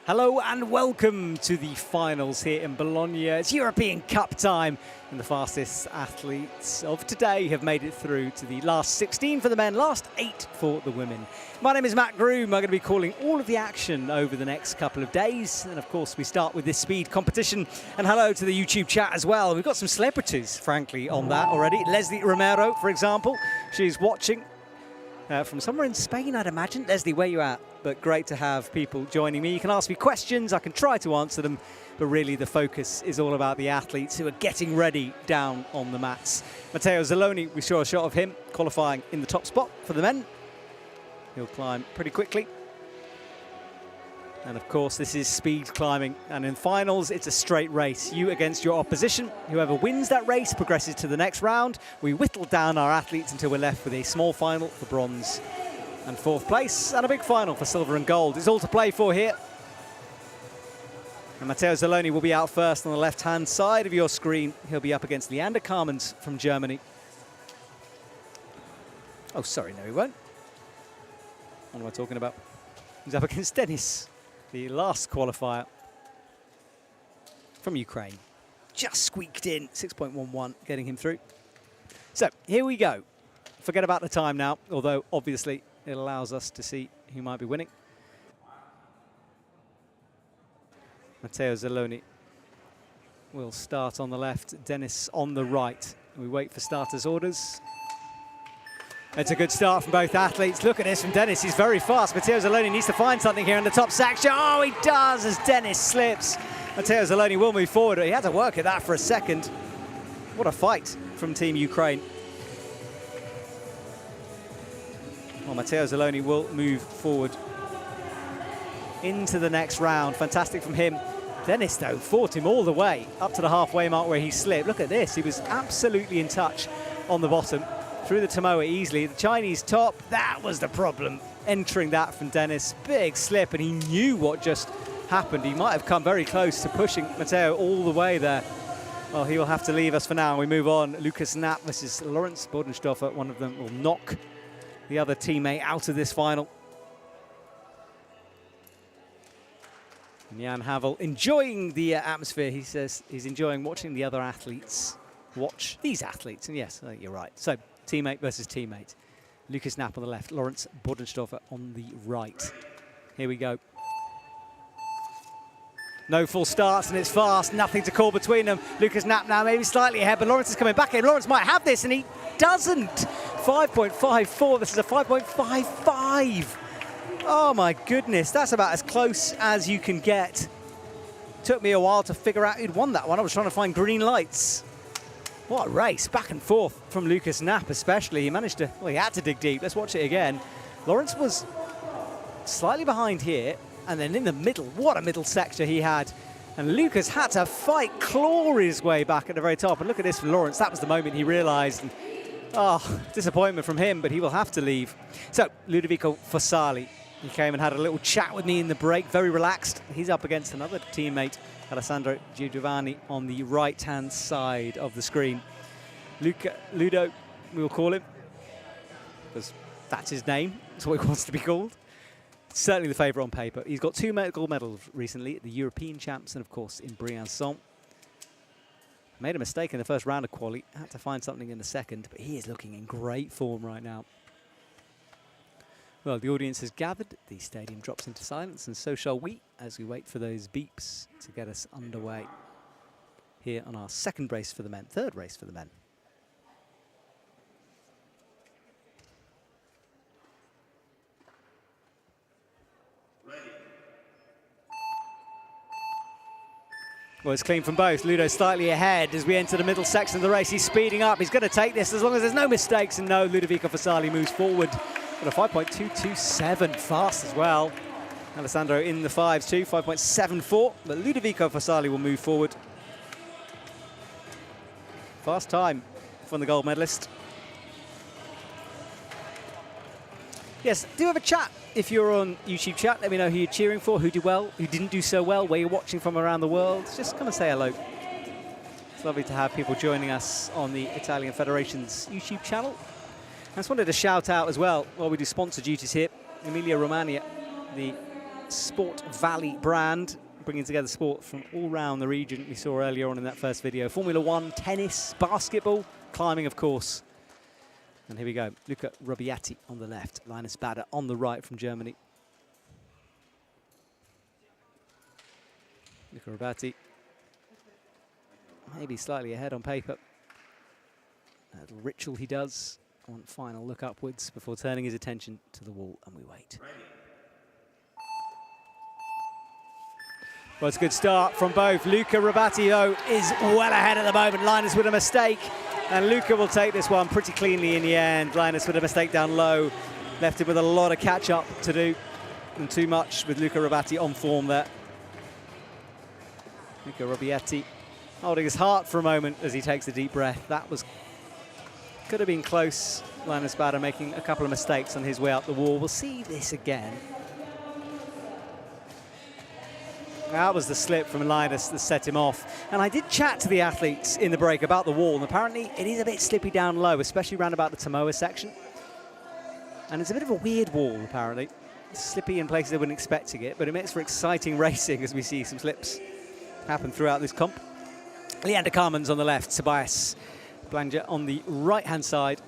Hello and welcome to the finals here in Bologna. It's European Cup time, and the fastest athletes of today have made it through to the last 16 for the men, last 8 for the women. My name is Matt Groom. I'm going to be calling all of the action over the next couple of days. And of course, we start with this speed competition. And hello to the YouTube chat as well. We've got some celebrities, frankly, on that already. Leslie Romero, for example, she's watching from somewhere in Spain, I'd imagine. Leslie, where you at? But great to have people joining me. You can ask me questions, I can try to answer them, but really the focus is all about the athletes who are getting ready down on the mats. Matteo Zurloni, we saw a shot of him qualifying in the top spot for the men. He'll climb pretty quickly. And of course, this is speed climbing, and in finals, it's a straight race. You against your opposition. Whoever wins that race progresses to the next round. We whittle down our athletes until we're left with a small final for bronze and 4th place, and a big final for silver and gold. It's all to play for here. And Matteo Zurloni will be out first on the left-hand side of your screen. He'll be up against Leander Carmens from Germany. Oh, sorry, no, he won't. What am I talking about? He's up against Dennis, the last qualifier from Ukraine. Just squeaked in, 6.11, getting him through. So, here we go. Forget about the time now, although obviously it allows us to see who might be winning. Matteo Zurloni will start on the left, Dennis on the right. We wait for starters' orders. It's a good start from both athletes. Look at this from Dennis, he's very fast. Matteo Zurloni needs to find something here in the top section. Oh, he does as Dennis slips. Matteo Zurloni will move forward. He had to work at that for a second. What a fight from Team Ukraine. Well, Matteo Zurloni will move forward into the next round. Fantastic from him. Dennis, though, fought him all the way up to the halfway mark where he slipped. Look at this. He was absolutely in touch on the bottom. Through the Tomoa easily. The Chinese top, that was the problem. Entering that from Dennis. Big slip, and he knew what just happened. He might have come very close to pushing Matteo all the way there. Well, he will have to leave us for now. We move on. Lukas Knapp versus Lawrence Bodenstoffer. One of them will knock the other teammate out of this final. And Jan Havel enjoying the atmosphere. He says he's enjoying watching the other athletes watch these athletes. And yes, I think you're right. So teammate versus teammate. Lukas Knapp on the left, Lawrence Bodenstoffer on the right. Here we go. No full starts, and it's fast. Nothing to call between them. Lukas Knapp now maybe slightly ahead, but Lawrence is coming back in. Lawrence might have this, and he doesn't. 5.54. This is a 5.55. Oh, my goodness. That's about as close as you can get. Took me a while to figure out who'd won that one. I was trying to find green lights. What a race. Back and forth from Lukas Knapp, especially. He managed to, well, he had to dig deep. Let's watch it again. Lawrence was slightly behind here. And then in the middle, what a middle sector he had. And Lukas had to fight, claw his way back at the very top. And look at this from Lawrence. That was the moment he realized. And, oh, disappointment from him, but he will have to leave. So, Ludovico Fossali. He came and had a little chat with me in the break, very relaxed. He's up against another teammate, Alessandro Giovanni, on the right-hand side of the screen. Ludo, we will call him, because that's his name. That's what he wants to be called. Certainly the favourite on paper. He's got 2 gold medals recently at the European Champs and, of course, in Briançon. Made a mistake in the first round of quali. Had to find something in the second, but he is looking in great form right now. Well, the audience has gathered. The stadium drops into silence, and so shall we as we wait for those beeps to get us underway here on our second race for the men, third race for the men. Well, it's clean from both. Ludo slightly ahead as we enter the middle section of the race. He's speeding up. He's going to take this as long as there's no mistakes. And no, Ludovico Fossali moves forward. But a 5.227, fast as well. Alessandro in the 5s too, 5.74. But Ludovico Fossali will move forward. Fast time from the gold medalist. Yes, do have a chat. If you're on YouTube chat, let me know who you're cheering for, who did well, who didn't do so well, where you're watching from around the world. Just come and say hello. It's lovely to have people joining us on the Italian Federation's YouTube channel. I just wanted to shout out as well, while we do sponsor duties here, Emilia Romagna, the Sport Valley brand, bringing together sport from all around the region we saw earlier on in that first video. Formula One, tennis, basketball, climbing, of course. And here we go. Luca Rubiati on the left, Linus Bader on the right from Germany. Luca Rubiati, maybe slightly ahead on paper. A little ritual he does. One final look upwards before turning his attention to the wall, and we wait. Well, it's a good start from both. Luca Rubiati, though, is well ahead at the moment. Linus with a mistake, and Luca will take this one pretty cleanly in the end. Linus with a mistake down low, left him with a lot of catch-up to do, and too much with Luca Rubiati on form there. Luca Rubiati holding his heart for a moment as he takes a deep breath. That could have been close. Linus Bader making a couple of mistakes on his way up the wall. We'll see this again. That was the slip from Linus that set him off. And I did chat to the athletes in the break about the wall, and apparently it is a bit slippy down low, especially around about the Tomoa section. And it's a bit of a weird wall, apparently. It's slippy in places I wasn't expecting it, but it makes for exciting racing as we see some slips happen throughout this comp. Leander Carmen's on the left, Tobias Blanger on the right-hand side.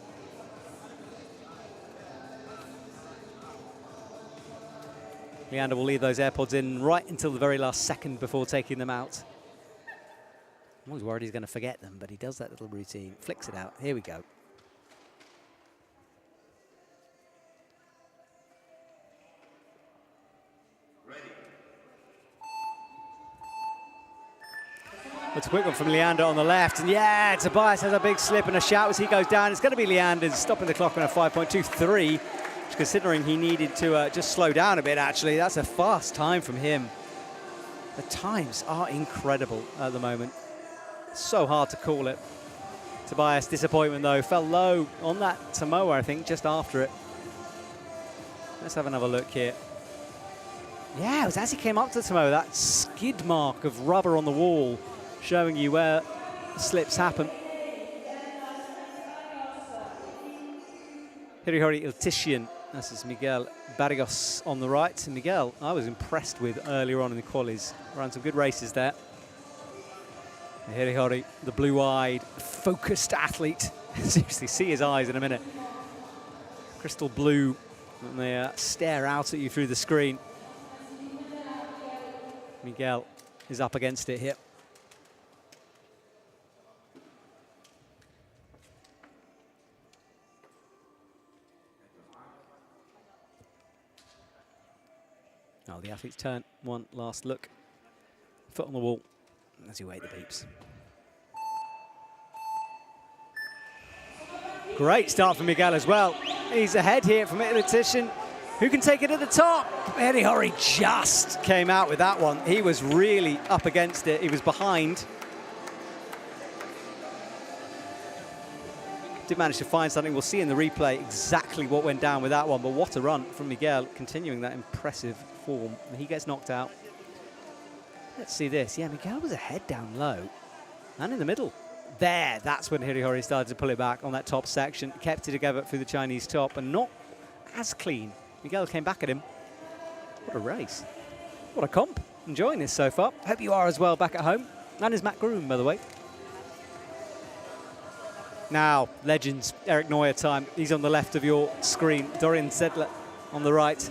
Leander will leave those AirPods in right until the very last second before taking them out. I'm always worried he's going to forget them, but he does that little routine, flicks it out. Here we go. It's a quick one from Leander on the left, and yeah, Tobias has a big slip and a shout as he goes down. It's going to be Leander stopping the clock on a 5.23, which, considering he needed to just slow down a bit, actually, that's a fast time from him. The times are incredible at the moment. So hard to call it. Tobias, disappointment though, fell low on that Tomoa, I think, just after it. Let's have another look here. Yeah, it was as he came up to Tomoa, that skid mark of rubber on the wall, showing you where slips happen. Hirihori Iltishian, this is Miguel Barrios on the right. And Miguel, I was impressed with earlier on in the qualies. Ran some good races there. And Hirihori, the blue-eyed, focused athlete. Seriously, see his eyes in a minute. Crystal blue, and they stare out at you through the screen. Miguel is up against it here. Oh, the athlete's turn. One last look. Foot on the wall as you wait the beeps. Great start from Miguel as well. He's ahead here from Iltishian. Who can take it at the top? Hirihori just came out with that one. He was really up against it. He was behind. Did manage to find something. We'll see in the replay exactly what went down with that one, but what a run from Miguel, continuing that impressive form. He gets knocked out. Let's see this. Yeah, Miguel was ahead down low and in the middle. There, that's when Hirihori started to pull it back on that top section. Kept it together through the Chinese top and not as clean. Miguel came back at him. What a race. What a comp. Enjoying this so far. Hope you are as well back at home. And is Matt Groom, by the way. Now, legends, Eric Neuer time. He's on the left of your screen. Dorian Sedler on the right.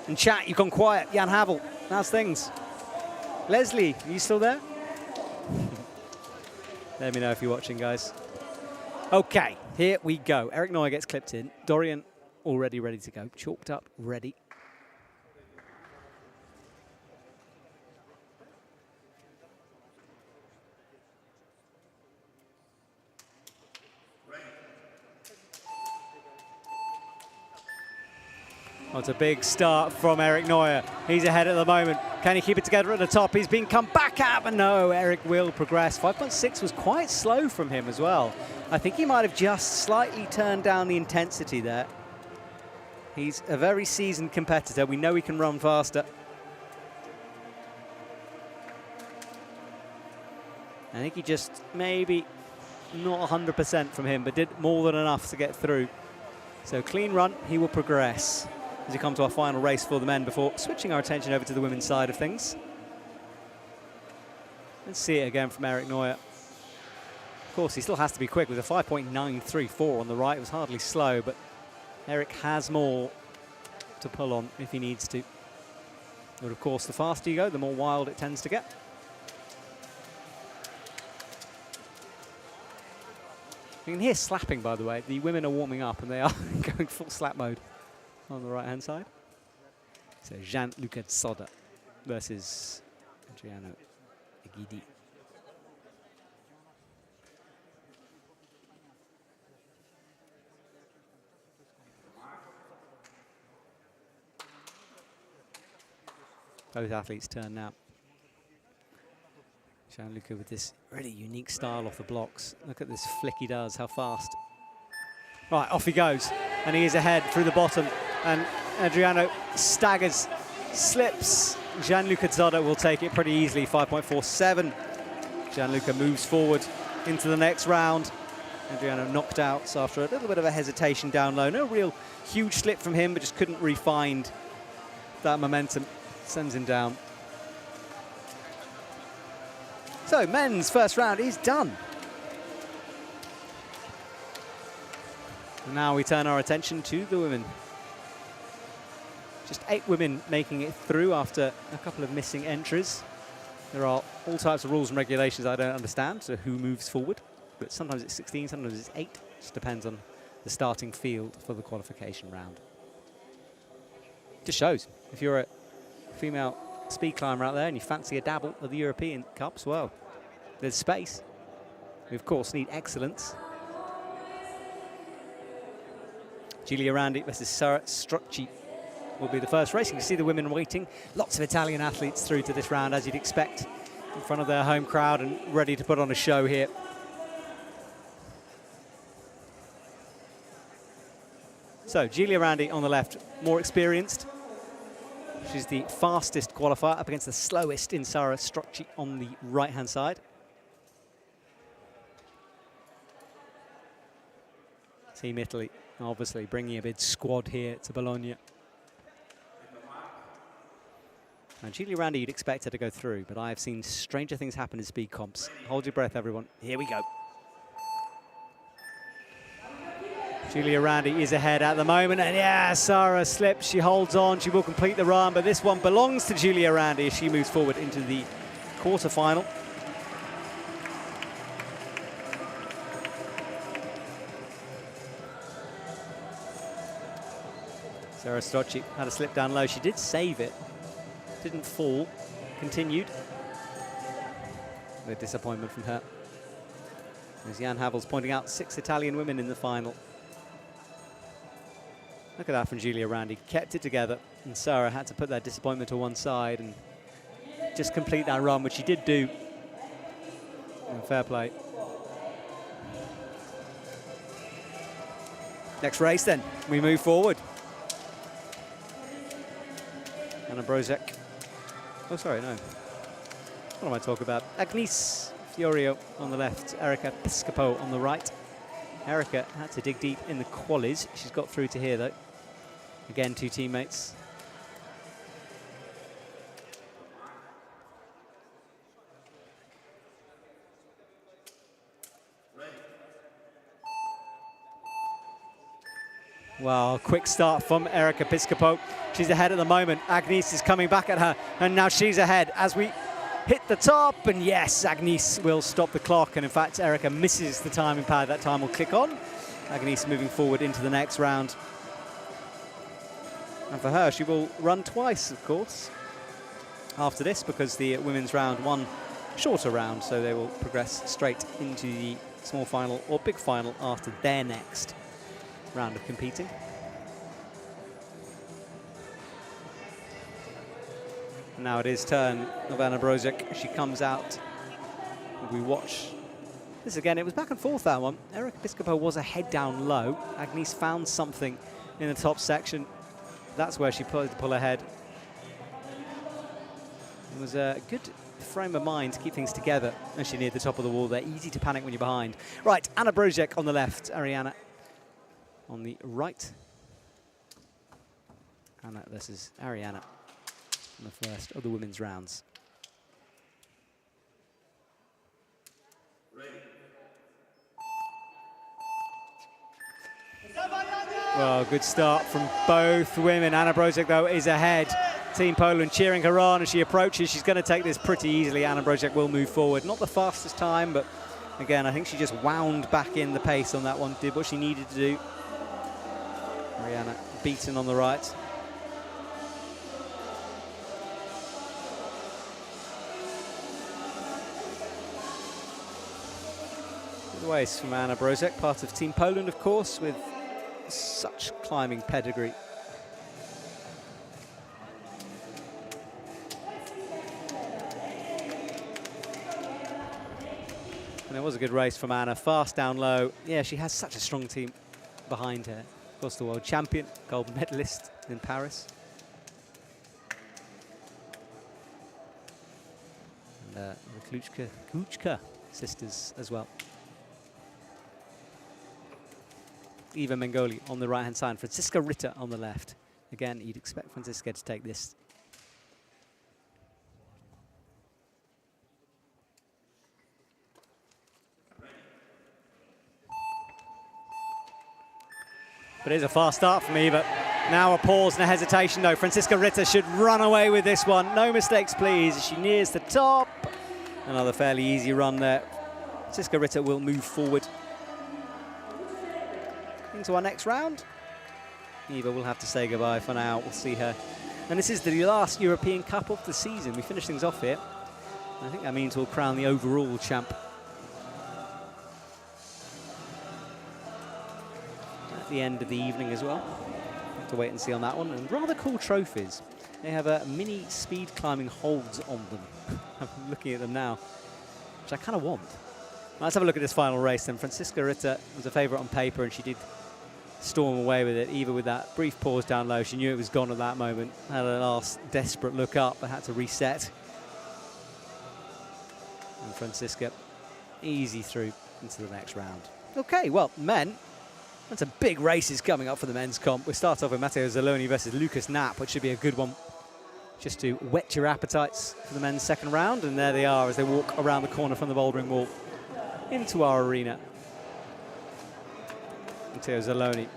And chat, you've gone quiet. Jan Havel, how's things? Leslie, are you still there? Let me know if you're watching, guys. Okay, here we go. Eric Neuer gets clipped in. Dorian already ready to go. Chalked up, ready. Oh, it's a big start from Eric Neuer. He's ahead at the moment. Can he keep it together at the top? He's been come back at, but no, Eric will progress. 5.6 was quite slow from him as well. I think he might have just slightly turned down the intensity there. He's a very seasoned competitor. We know he can run faster. I think he just maybe not 100% from him, but did more than enough to get through. So clean run, he will progress. as we come to our final race for the men before switching our attention over to the women's side of things. Let's see it again from Eric Neuer. Of course, he still has to be quick with a 5.934 on the right. It was hardly slow, but Eric has more to pull on if he needs to. But of course, the faster you go, the more wild it tends to get. You can hear slapping, by the way. The women are warming up and they are going full slap mode on the right-hand side. So Gianluca Zoda versus Adriano Egidi. Both athletes' turn now. Gianluca with this really unique style off the blocks. Look at this flick he does, how fast. Right, off he goes. And he is ahead through the bottom. And Adriano staggers, slips. Gianluca Zoda will take it pretty easily, 5.47. Gianluca moves forward into the next round. Adriano knocked out after a little bit of a hesitation down low. No real huge slip from him, but just couldn't re-find that momentum. Sends him down. So, men's first round is done. And now we turn our attention to the women. Just 8 women making it through after a couple of missing entries. There are all types of rules and regulations I don't understand, so who moves forward. But sometimes it's 16, sometimes it's 8. Just depends on the starting field for the qualification round. Just shows, if you're a female speed climber out there and you fancy a dabble at the European Cups, well, there's space. We, of course, need excellence. Giulia Randi versus Sara Strocci will be the first race. You can see the women waiting. Lots of Italian athletes through to this round, as you'd expect, in front of their home crowd and ready to put on a show here. So, Giulia Randi on the left, more experienced. She's the fastest qualifier up against the slowest in Sara Strocci on the right-hand side. Team Italy, obviously, bringing a big squad here to Bologna. Now, Giulia Randi, you'd expect her to go through, but I have seen stranger things happen in speed comps. Hold your breath, everyone. Here we go. Giulia Randi is ahead at the moment, and yeah, Sara slips, she holds on, she will complete the run, but this one belongs to Giulia Randi as she moves forward into the quarter-final. Sara Strocci had a slip down low, she did save it, didn't fall, continued. A disappointment from her. As Jan Havel's pointing out, 6 Italian women in the final. Look at that from Giulia Randi, kept it together, and Sara had to put that disappointment to one side and just complete that run, which she did do. And fair play. Next race then, we move forward. Anna Brozek. Oh, sorry, no. What am I talking about? Agnese Fiorio on the left, Erica Piscopo on the right. Erica had to dig deep in the qualies. She's got through to here, though. Again, 2 teammates. Wow, quick start from Erica Piscopo. She's ahead at the moment. Agnese is coming back at her, and now she's ahead as we hit the top, and yes, Agnese will stop the clock, and in fact, Erica misses the timing pad. That time will click on. Agnese moving forward into the next round. And for her, she will run twice, of course, after this, because the women's round, one shorter round, so they will progress straight into the small final or big final after their next round of competing. Now it is turn of Anna Brozek. She comes out. We watch this again. It was back and forth, that one. Erica Piscopo was a head down low. Agnese found something in the top section. That's where she pulled to pull ahead. It was a good frame of mind to keep things together as she neared the top of the wall there. Easy to panic when you're behind. Right, Anna Brozek on the left, Ariana on the right. Anna versus Ariana in the first of the women's rounds. Well, good start from both women. Anna Brozek, though, is ahead. Team Poland cheering her on as she approaches. She's going to take this pretty easily. Anna Brozek will move forward. Not the fastest time, but again, I think she just wound back in the pace on that one, did what she needed to do. Ariana beaten on the right. Good waist from Anna Brozek, part of Team Poland, of course, with such climbing pedigree. And it was a good race from Anna, fast down low. Yeah, she has such a strong team behind her. Of course, the world champion, gold medalist in Paris. And the Kluchka sisters as well. Eva Mengoli on the right-hand side, Franziska Ritter on the left. Again, you'd expect Franziska to take this. But it is a fast start from Eva. Now a pause and a hesitation, though. Franziska Ritter should run away with this one. No mistakes, please, as she nears the top. Another fairly easy run there. Franziska Ritter will move forward into our next round. Eva will have to say goodbye for now. We'll see her. And this is the last European Cup of the season. We finish things off here. I think that means we'll crown the overall champ at the end of the evening as well. Have to wait and see on that one. And rather cool trophies. They have a mini speed climbing holds on them. I'm looking at them now, which I kind of want. Let's have a look at this final race then. Franziska Ritter was a favourite on paper, and she did storm away with it. Eva with that brief pause down low. She knew it was gone at that moment. Had a last desperate look up, but had to reset. And Franziska easy through into the next round. Okay, well, men, and some big races coming up for the men's comp. We start off with Matteo Zurloni versus Lukas Knapp, which should be a good one, just to whet your appetites for the men's second round. And there they are as they walk around the corner from the bouldering wall into our arena. Matteo Zurloni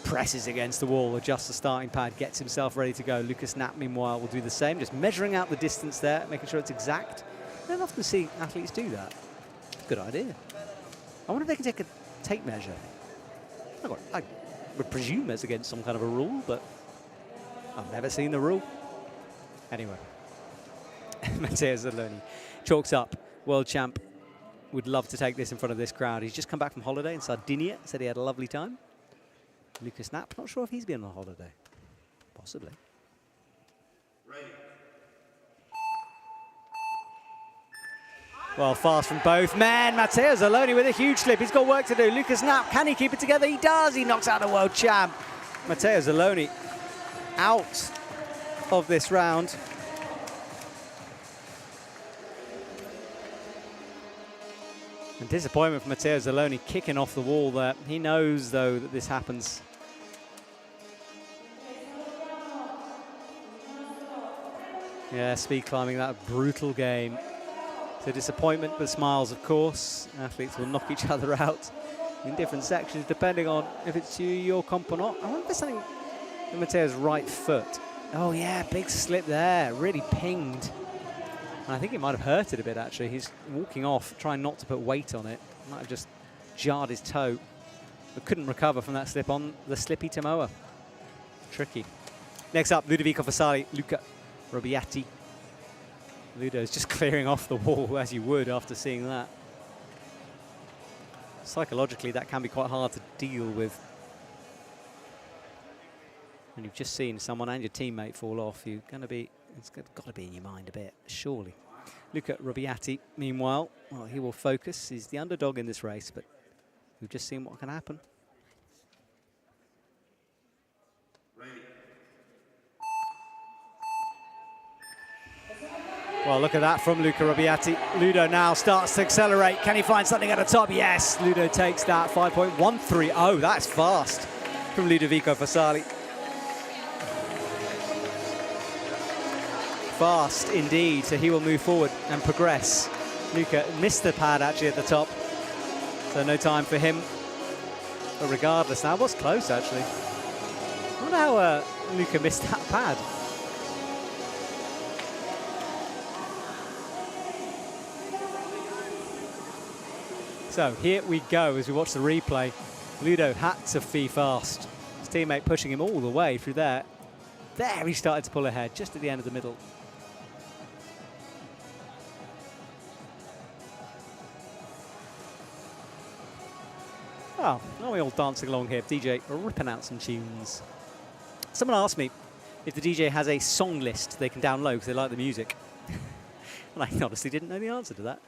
presses against the wall, adjusts the starting pad, gets himself ready to go. Lukas Knapp, meanwhile, will do the same, just measuring out the distance there, making sure it's exact. I don't often see athletes do that. Good idea. I wonder if they can take a tape measure. I would presume there's against some kind of a rule, but I've never seen the rule. Anyway, Matteo Zurloni chalks up, world champ. Would love to take this in front of this crowd. He's just come back from holiday in Sardinia, said he had a lovely time. Lukas Knapp, not sure if he's been on holiday. Possibly. Ready. Well, fast from both men. Matteo Zurloni with a huge slip. He's got work to do. Lukas Knapp, can he keep it together? He does. He knocks out the world champ. Matteo Zurloni out of this round. And disappointment for Matteo Zurloni, kicking off the wall there. He knows, though, that this happens. Yeah, speed climbing, that brutal game. So disappointment, but smiles, of course. Athletes will knock each other out in different sections, depending on if it's your comp or not. I wonder if there's something in Matteo's right foot. Oh, yeah, big slip there. Really pinged. And I think it might have hurt it a bit, actually. He's walking off, trying not to put weight on it. Might have just jarred his toe, but couldn't recover from that slip on the slippy Tomoa. Tricky. Next up, Ludovico Fossali, Luca Robiati. Ludo's just clearing off the wall, as you would after seeing that. Psychologically, that can be quite hard to deal with. And you've just seen someone and your teammate fall off. You're going to be, it's got to be in your mind a bit, surely. Luca Robiati, meanwhile, well, he will focus. He's the underdog in this race, but we've just seen what can happen. Well, look at that from Luca Robiati. Ludo now starts to accelerate. Can he find something at the top? Yes, Ludo takes that. 5.130. That's fast from Ludovico Fossali. fast indeed, so he will move forward and progress. Luka missed the pad actually at the top, so no time for him. But regardless, that was close actually. I wonder how Luka missed that pad. So here we go as we watch the replay. Ludo had to fee fast. His teammate pushing him all the way through there. There he started to pull ahead, just at the end of the middle. Oh, aren't we all dancing along here? DJ ripping out some tunes. Someone asked me if the DJ has a song list they can download because they like the music. And I honestly didn't know the answer to that.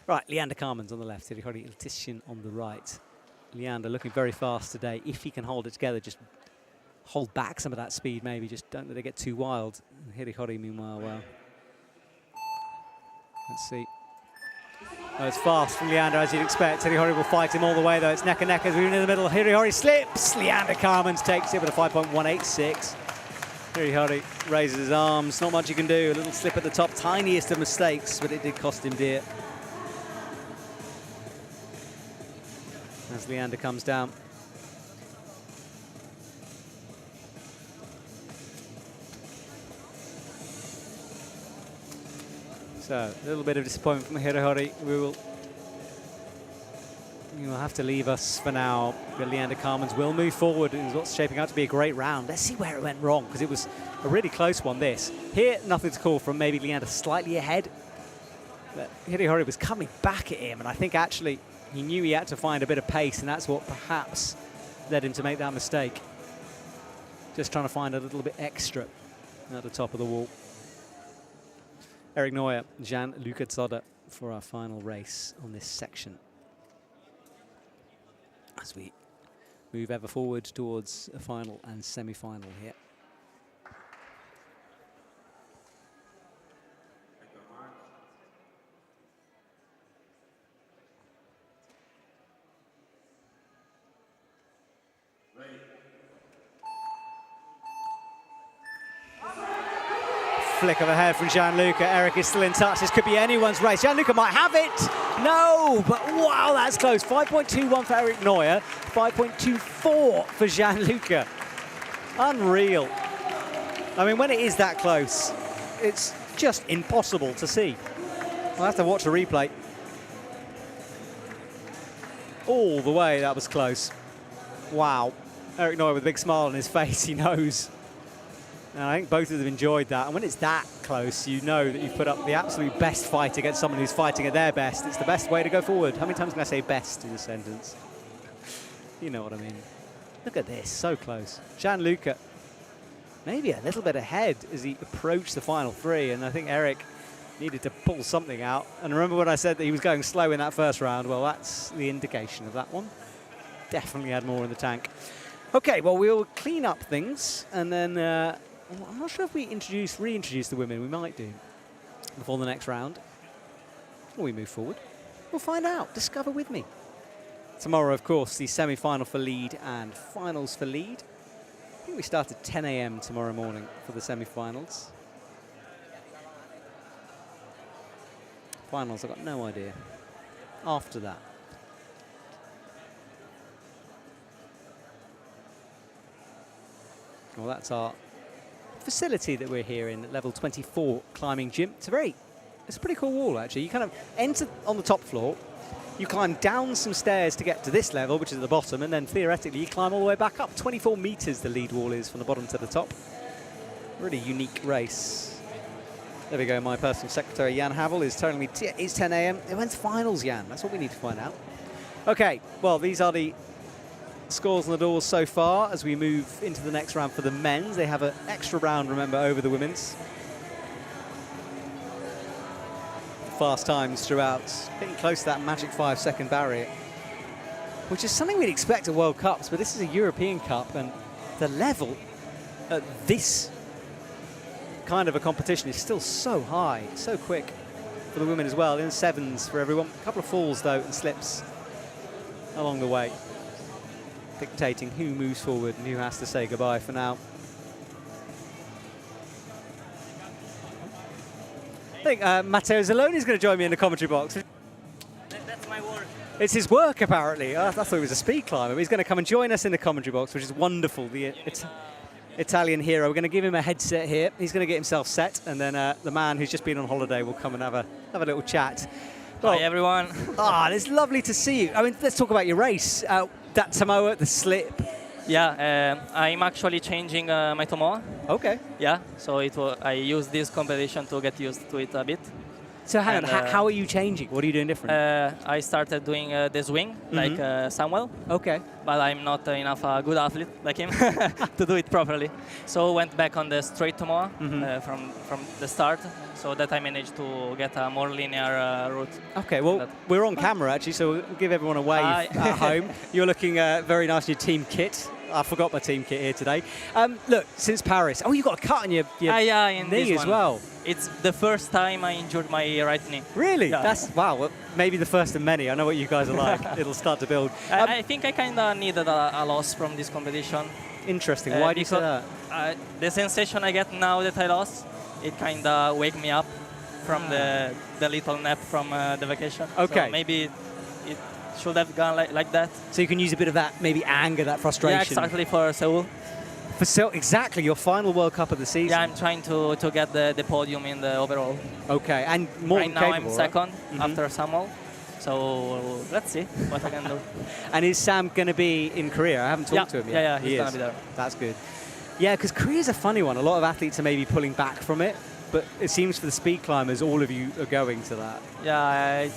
Right, Leander Carmen's on the left, Hirihori Iltishin on the right. Leander looking very fast today. If he can hold it together, just hold back some of that speed maybe, just don't let it get too wild. Hirihori, meanwhile, well. Let's see. Oh, it's fast from Leander, as you'd expect. Hirihori will fight him all the way, though. It's neck and neck as we're in the middle. Hirihori slips. Leander Carmen takes it with a 5.186. Hirihori raises his arms. Not much you can do. A little slip at the top. Tiniest of mistakes, but it did cost him dear. As Leander comes down. So, a little bit of disappointment from Hirihori. He will have to leave us for now. But Leander Carmens will move forward. It was what's shaping out to be a great round. Let's see where it went wrong, because it was a really close one, this. Here, nothing to call from. Maybe Leander slightly ahead. But Hirihori was coming back at him, and I think actually he knew he had to find a bit of pace, and that's what perhaps led him to make that mistake. Just trying to find a little bit extra at the top of the wall. Eric Neuer, Jan-Luca Zodder for our final race on this section. As we move ever forward towards a final and semi-final here. Flick of a hair from Jan-Luca. Eric is still in touch. This could be anyone's race. Jan-Luca might have it. No, but wow, that's close. 5.21 for Eric Neuer. 5.24 for Jan-Luca. Unreal. I mean, when it is that close, it's just impossible to see. I'll have to watch a replay. All the way, that was close. Wow. Eric Neuer with a big smile on his face, he knows. And I think both of them enjoyed that. And when it's that close, you know that you've put up the absolute best fight against someone who's fighting at their best. It's the best way to go forward. How many times can I say best in a sentence? You know what I mean. Look at this, so close. Jan-Luca, maybe a little bit ahead as he approached the final three. And I think Eric needed to pull something out. And remember when I said that he was going slow in that first round? Well, that's the indication of that one. Definitely had more in the tank. Okay, well, we'll clean up things and then... I'm not sure if we reintroduce the women. We might do before the next round. Or we move forward. We'll find out. Discover with me. Tomorrow, of course, the semi-final for lead and finals for lead. I think we start at 10 a.m. tomorrow morning for the semi-finals. Finals, I've got no idea. After that. Well, that's our facility that we're here in, level 24 climbing gym. It's a pretty cool wall actually. You kind of enter on the top floor, you climb down some stairs to get to this level, which is at the bottom, and then theoretically you climb all the way back up. 24 meters the lead wall is from the bottom to the top. Really unique race. There we go, my personal secretary Jan Havel is telling me it's 10 a.m. When's finals, Jan? That's what we need to find out. Okay, well, these are the scores on the doors so far as we move into the next round for the men's. They have an extra round, remember, over the women's. Fast times throughout, getting close to that magic 5-second barrier, which is something we'd expect at World Cups, but this is a European Cup, and the level at this kind of a competition is still so high, so quick for the women as well. In the sevens for everyone. A couple of falls, though, and slips along the way, dictating who moves forward and who has to say goodbye for now. morning. Matteo Zurloni is going to join me in the commentary box. That's my work. It's his work, apparently. I thought it was a speed climber. He's going to come and join us in the commentary box, which is wonderful. The Italian hero. We're going to give him a headset here. He's going to get himself set, and then the man who's just been on holiday will come and have a little chat. Well, hi, everyone. It's lovely to see you. I mean, let's talk about your race. That Tomoa, the slip. Yeah, I'm actually changing my Tomoa. Okay. Yeah, so I used this competition to get used to it a bit. So hang on, how are you changing? What are you doing different? I started doing the swing like Samuel. Okay. But I'm not enough a good athlete like him to do it properly. So went back on the straight Tomoa from the start, so that I managed to get a more linear route. Okay, well, we're on camera actually, so we'll give everyone a wave at home. You're looking very nice in your team kit. I forgot my team kit here today. Look, since Paris, you got a cut on your knee as well. It's the first time I injured my right knee. Really? Yeah. That's, wow, well, maybe the first of many. I know what you guys are like. It'll start to build. I think I kind of needed a loss from this competition. Interesting. Why do you say that? The sensation I get now that I lost, it kind of wake me up from the little nap from the vacation. Okay. So maybe it should have gone like that. So you can use a bit of that, maybe anger, that frustration. Yeah, exactly, for Seoul. For Seoul, exactly, your final World Cup of the season. Yeah, I'm trying to get the podium in the overall. Okay, and more right now capable, I'm second right? after Samuel. So let's see what I can do. And is Sam going to be in Korea? I haven't talked to him yet. Yeah, he's going to be there. That's good. Yeah, because Korea's a funny one. A lot of athletes are maybe pulling back from it, but it seems for the speed climbers, all of you are going to that. Yeah,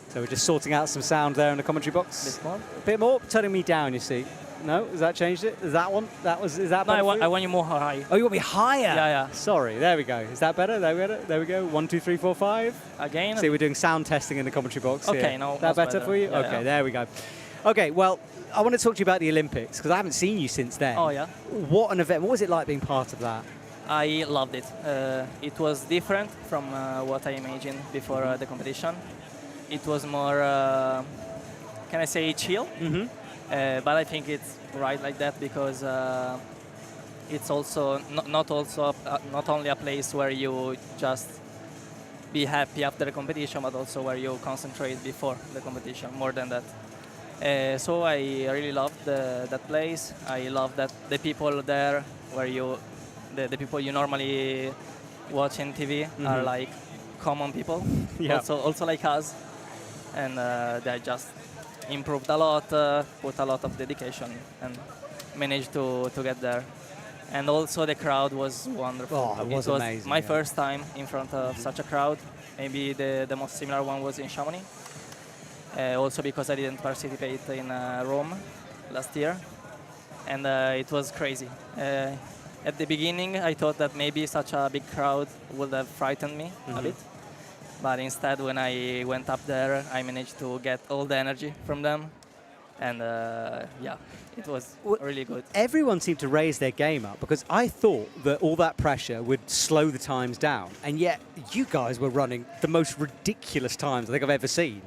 So we're just sorting out some sound there in the commentary box. This one? A bit more, turning me down, you see. No, has that changed it? Is that one? Is that no, better? I want you more high. Oh, you want me higher? Yeah. Sorry, there we go. Is that better? There we go. 1, 2, 3, 4, 5. Again? See, we're doing sound testing in the commentary box here. Okay, no. Is that better for you? Yeah, okay, there we go. Okay, well, I want to talk to you about the Olympics, because I haven't seen you since then. Oh, yeah? What an event. What was it like being part of that? I loved it. It was different from what I imagined before the competition. It was more, can I say, chill? But I think it's right like that because it's also not only a place where you just be happy after the competition, but also where you concentrate before the competition, more than that. So I really loved that place. I love that the people there, where the people you normally watch on TV are like common people, also like us. And they just improved a lot, put a lot of dedication, and managed to get there. And also the crowd was wonderful. Oh, it was amazing. My first time in front of such a crowd. Maybe the most similar one was in Chamonix. Also because I didn't participate in Rome last year. And it was crazy. At the beginning, I thought that maybe such a big crowd would have frightened me a bit. But instead, when I went up there, I managed to get all the energy from them. And yeah, it was really good. Everyone seemed to raise their game up because I thought that all that pressure would slow the times down. And yet, you guys were running the most ridiculous times I think I've ever seen.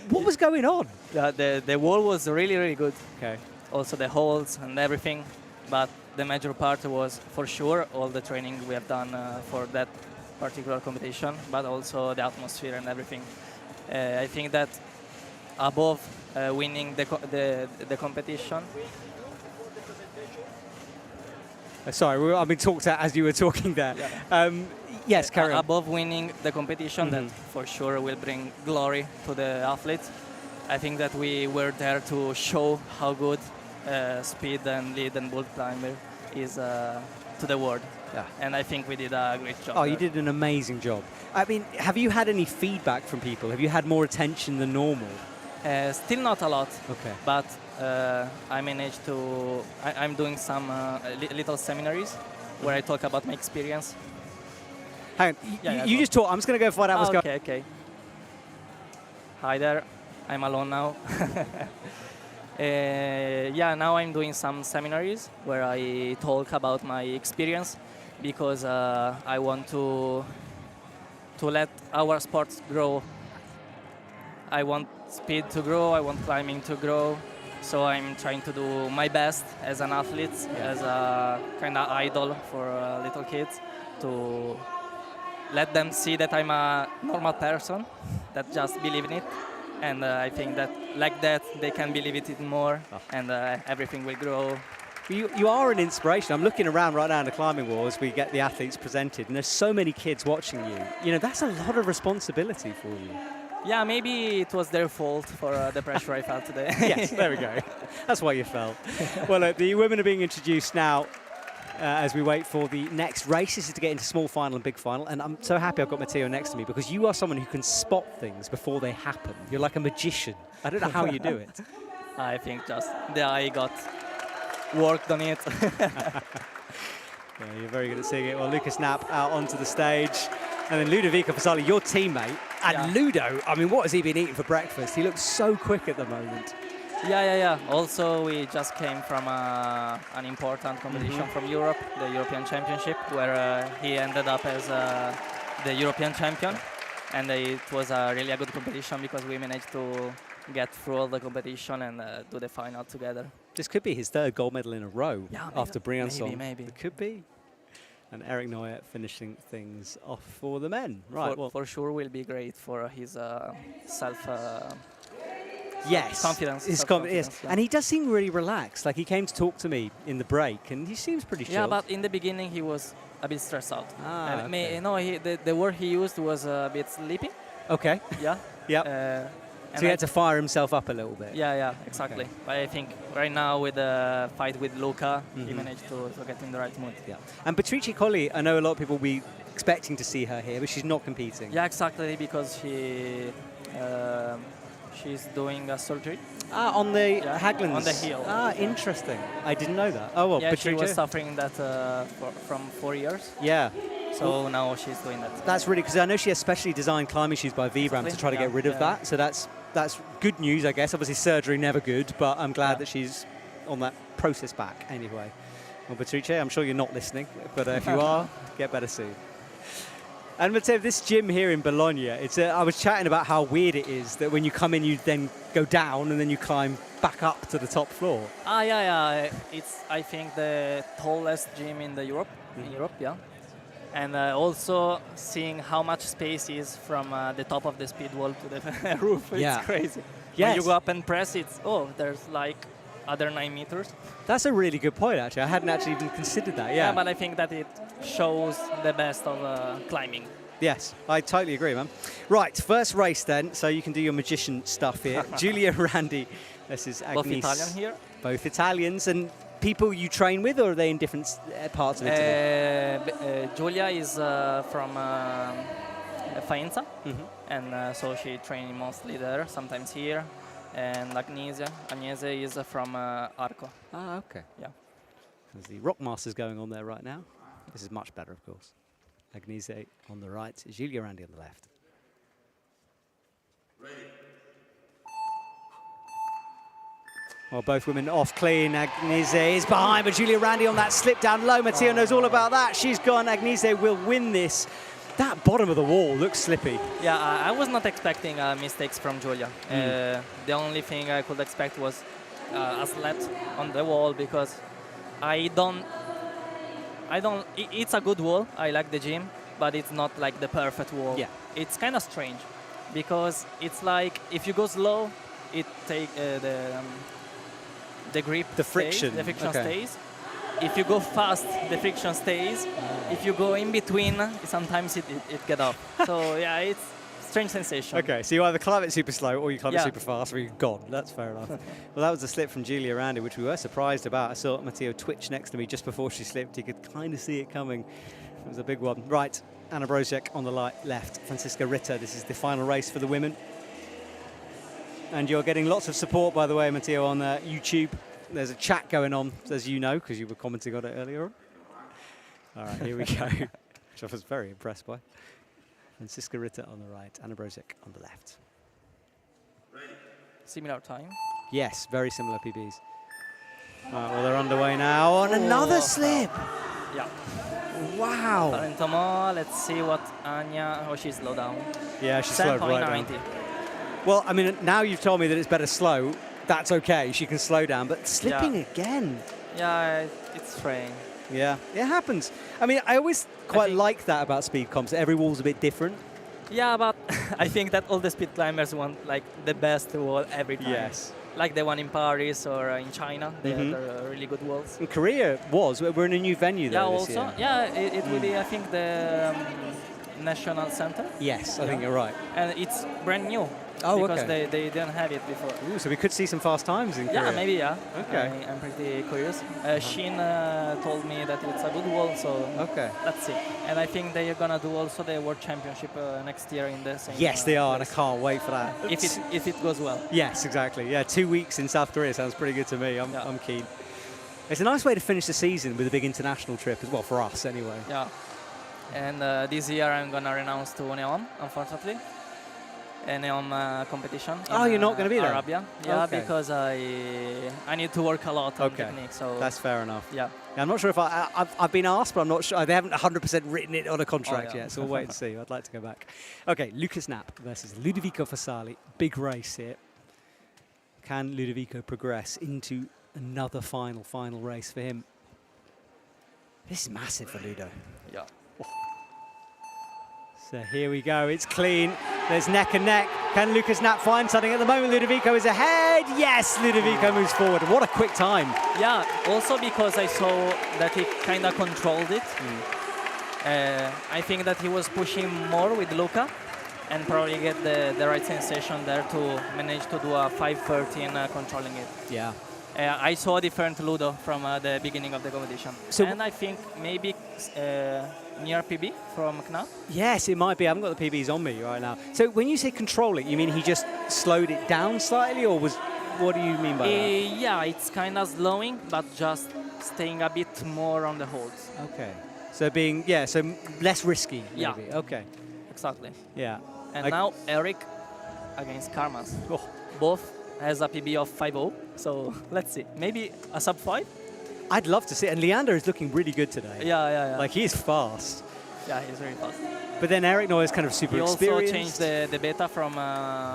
What was going on? The wall was really, really good. Okay. Also the holds and everything. But the major part was, for sure, all the training we have done for that particular competition, but also the atmosphere and everything. I think that above winning the competition. Sorry, I've been talked at as you were talking there. Yeah. Yes, carry on. Above winning the competition, that for sure will bring glory to the athletes. I think that we were there to show how good speed and lead and bulk climber is to the world. Yeah. And I think we did a great job. Oh, you did an amazing job. I mean, have you had any feedback from people? Have you had more attention than normal? Still not a lot. Okay. But I managed to. I'm doing some little seminaries where I talk about my experience. Hang on. You just talk. I'm just going to go find out what's going on. Okay. Hi there. I'm alone now. Yeah, now I'm doing some seminaries where I talk about my experience because I want to let our sports grow. I want speed to grow, I want climbing to grow, So I'm trying to do my best as an athlete, as a kind of idol for little kids, to let them see that I'm a normal person that just believe in it. And I think that like that, they can believe it even more, and everything will grow. You are an inspiration. I'm looking around right now in the climbing wall as we get the athletes presented, and there's so many kids watching you. You know, that's a lot of responsibility for you. Yeah, maybe it was their fault for the pressure I felt today. Yes, there we go. That's why you fell. Well, look, the women are being introduced now as we wait for the next race. This is to get into small final and big final. And I'm so happy I've got Matteo next to me, because you are someone who can spot things before they happen. You're like a magician. I don't know how you do it. I think just the eye got worked on it. Yeah, you're very good at seeing it. Well, Lukas Knapp out onto the stage. And then Ludovico Fossali, your teammate. And Ludo, I mean, what has he been eating for breakfast? He looks so quick at the moment. Yeah. Also, we just came from an important competition from Europe, the European Championship, where he ended up as the European champion. And it was really a good competition, because we managed to get through all the competition and do the final together. This could be his third gold medal in a row after Briançon. Maybe. It could be. And Eric Neuer finishing things off for the men. Right. For sure will be great for his Yes. Confidence. Yes. Yeah. And he does seem really relaxed. Like, he came to talk to me in the break, and he seems pretty chill. Yeah, but in the beginning he was a bit stressed out. Okay. The word he used was a bit sleepy. Okay. Yeah. Yep. So he had to fire himself up a little bit. Yeah, exactly. Okay. But I think right now with the fight with Luca, he managed to get in the right mood. Yeah. And Beatrice Colli, I know a lot of people will be expecting to see her here, but she's not competing. Yeah, exactly, because she's doing a surgery. On the Haglunds. On the heel. Interesting. I didn't know that. Oh, well, yeah, Beatrice. she was suffering that from 4 years. Yeah. So now she's doing that. That's really, because I know she has specially designed climbing shoes by Vibram to try to get rid of that. So that's good news, I guess. Obviously, surgery never good, but I'm glad that she's on that process back anyway. Well, Beatrice, I'm sure you're not listening, but if you are, get better soon. And Matteo, this gym here in Bologna, I was chatting about how weird it is that when you come in, you then go down and then you climb back up to the top floor. Yeah. It's, I think, the tallest gym in Europe. In Europe, yeah. And also seeing how much space is from the top of the speed wall to the roof. It's crazy. Yes. When you go up and press, there's like other 9 meters. That's a really good point, actually. I hadn't actually even considered that, yeah. Yeah, but I think that it shows the best of climbing. Yes, I totally agree, man. Right, first race then, so you can do your magician stuff here. Julia Randi, this is Agnes. Both Italian here. Both Italians, and people you train with, or are they in different parts of Italy? Giulia is from Faenza, and so she trains mostly there, sometimes here. And Agnese is from Arco. Okay. Yeah. There's the Rock Masters going on there right now. This is much better, of course. Agnese on the right, Julia Randi on the left. Ready. Well, both women off clean. Agnese is behind, but Julia Randi on that slip down low. Matteo knows all about that. She's gone. Agnese will win this. That bottom of the wall looks slippy. Yeah, I was not expecting mistakes from Giulia. The only thing I could expect was a slap on the wall, because it's a good wall. I like the gym, but it's not like the perfect wall. Yeah. It's kind of strange, because it's like if you go slow, it take the grip, the friction stays. If you go fast, the friction stays. If you go in between, sometimes it gets off. So yeah, it's a strange sensation. Okay, so you either climb it super slow or you climb it super fast, or you're gone. That's fair enough. Well, that was a slip from Julia Randi, which we were surprised about. I saw Matteo twitch next to me just before she slipped. You could kind of see it coming. It was a big one. Right, Anna Brozek on the left, Franziska Ritter. This is the final race for the women. And you're getting lots of support, by the way, Matteo, on YouTube. There's a chat going on, as you know, because you were commenting on it earlier on. All right, here we go, which I was very impressed by. Franziska Ritter on the right, Anna Brozek on the left. Similar time? Yes, very similar PBs. All right, well, they're underway now on another slip. Yeah. Wow. Parentomo, let's see what Anya, she slowed down. Yeah, she slowed right down. Well, I mean, now you've told me that it's better slow. that's okay. She can slow down, but slipping again. Yeah, it's strange. Yeah, it happens. I mean, I always quite like that about speed comps. Every wall's a bit different. Yeah, but I think that all the speed climbers want like the best wall every time. Yes. Like the one in Paris or in China, they have really good walls. In Korea was. We're in a new venue though this year. Yeah, it will be, I think, the National Center. Yes, I think you're right. And it's brand new. Oh, because okay. they didn't have it before. Ooh, so we could see some fast times in Korea. Yeah, maybe, yeah. Okay. I'm pretty curious. Shin told me that it's a good wall, so let's see. And I think they are going to do also the World Championship next year in the same Yes, they are, place. and I can't wait for that. If it goes well. Yes, exactly. Yeah, 2 weeks in South Korea sounds pretty good to me. I'm keen. It's a nice way to finish the season with a big international trip as well, for us anyway. Yeah. And this year I'm going to renounce to Neom, unfortunately. A Neom competition. You're not going to be there? Arabia. Yeah, because I need to work a lot on technique. So that's fair enough. Yeah. I'm not sure if I've been asked, but I'm not sure. They haven't 100% written it on a contract yet, so we'll wait and see. I'd like to go back. Okay, Lukas Knapp versus Ludovico Fossali. Big race here. Can Ludovico progress into another final race for him? This is massive for Ludo. Yeah. So here we go, it's clean. There's neck and neck. Can Lukas Knapp find something? At the moment, Ludovico is ahead. Yes, Ludovico moves forward. What a quick time. Yeah, also because I saw that he kind of controlled it. I think that he was pushing more with Luca and probably get the right sensation there to manage to do a 5:13 controlling it. Yeah. I saw a different Ludo from the beginning of the competition. So and I think maybe near PB from Knapp. Yes, it might be. I haven't got the PBs on me right now. So when you say control it, you mean he just slowed it down slightly, or what do you mean by that? Yeah, it's kind of slowing, but just staying a bit more on the holds. Okay. So so less risky, maybe. Yeah. Okay. Exactly. Yeah. And now Eric against Karmas. Both has a PB of 5-0, so let's see. Maybe a sub 5? I'd love to see it. And Leander is looking really good today. Yeah. Like, he's fast. Yeah, he's very fast. But then Eric Noy is kind of super experienced. He also changed the beta from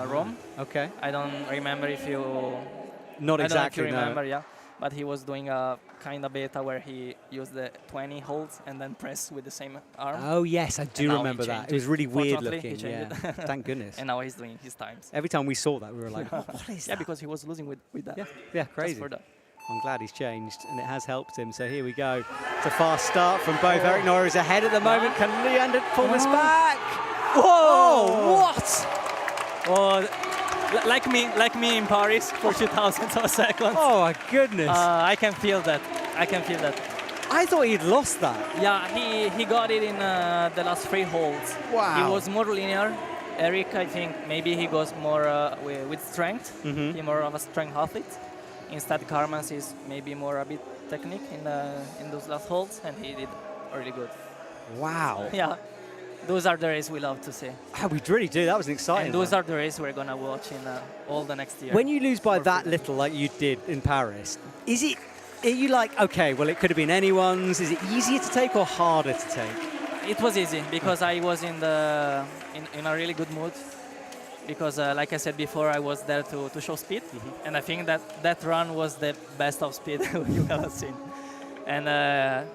Rome. Okay. I don't remember if you... Not exactly, I don't know if you remember, no. yeah. But he was doing a kind of beta where he used the 20 holds and then press with the same arm. Oh, yes, I do remember that. It was really weird looking. Yeah. Thank goodness. And now he's doing his times. Every time we saw that, we were like, what is that? Yeah, because he was losing with that. Yeah, crazy. Just for that. I'm glad he's changed, and it has helped him. So here we go. It's a fast start from both. Eric Noy is ahead at the moment. Can Leander pull this back? Whoa! What? Oh, like me in Paris for 2,000 of a second. Oh my goodness! I can feel that. I thought he'd lost that. Yeah, he got it in the last 3 holds. Wow. He was more linear. Eric, I think maybe he goes more with strength. He's more of a strength athlete. Instead, Karmas is maybe more a bit technique in those last holds, and he did really good. Wow. Yeah. Those are the races we love to see. Oh, we really do. That was an exciting And those are the races we're going to watch in all the next year. When you lose by that little, like you did in Paris, are you like, okay, well, it could have been anyone's? Is it easier to take or harder to take? It was easy because I was in a really good mood. Because, like I said before, I was there to show speed. And I think that run was the best of speed you've ever seen. And,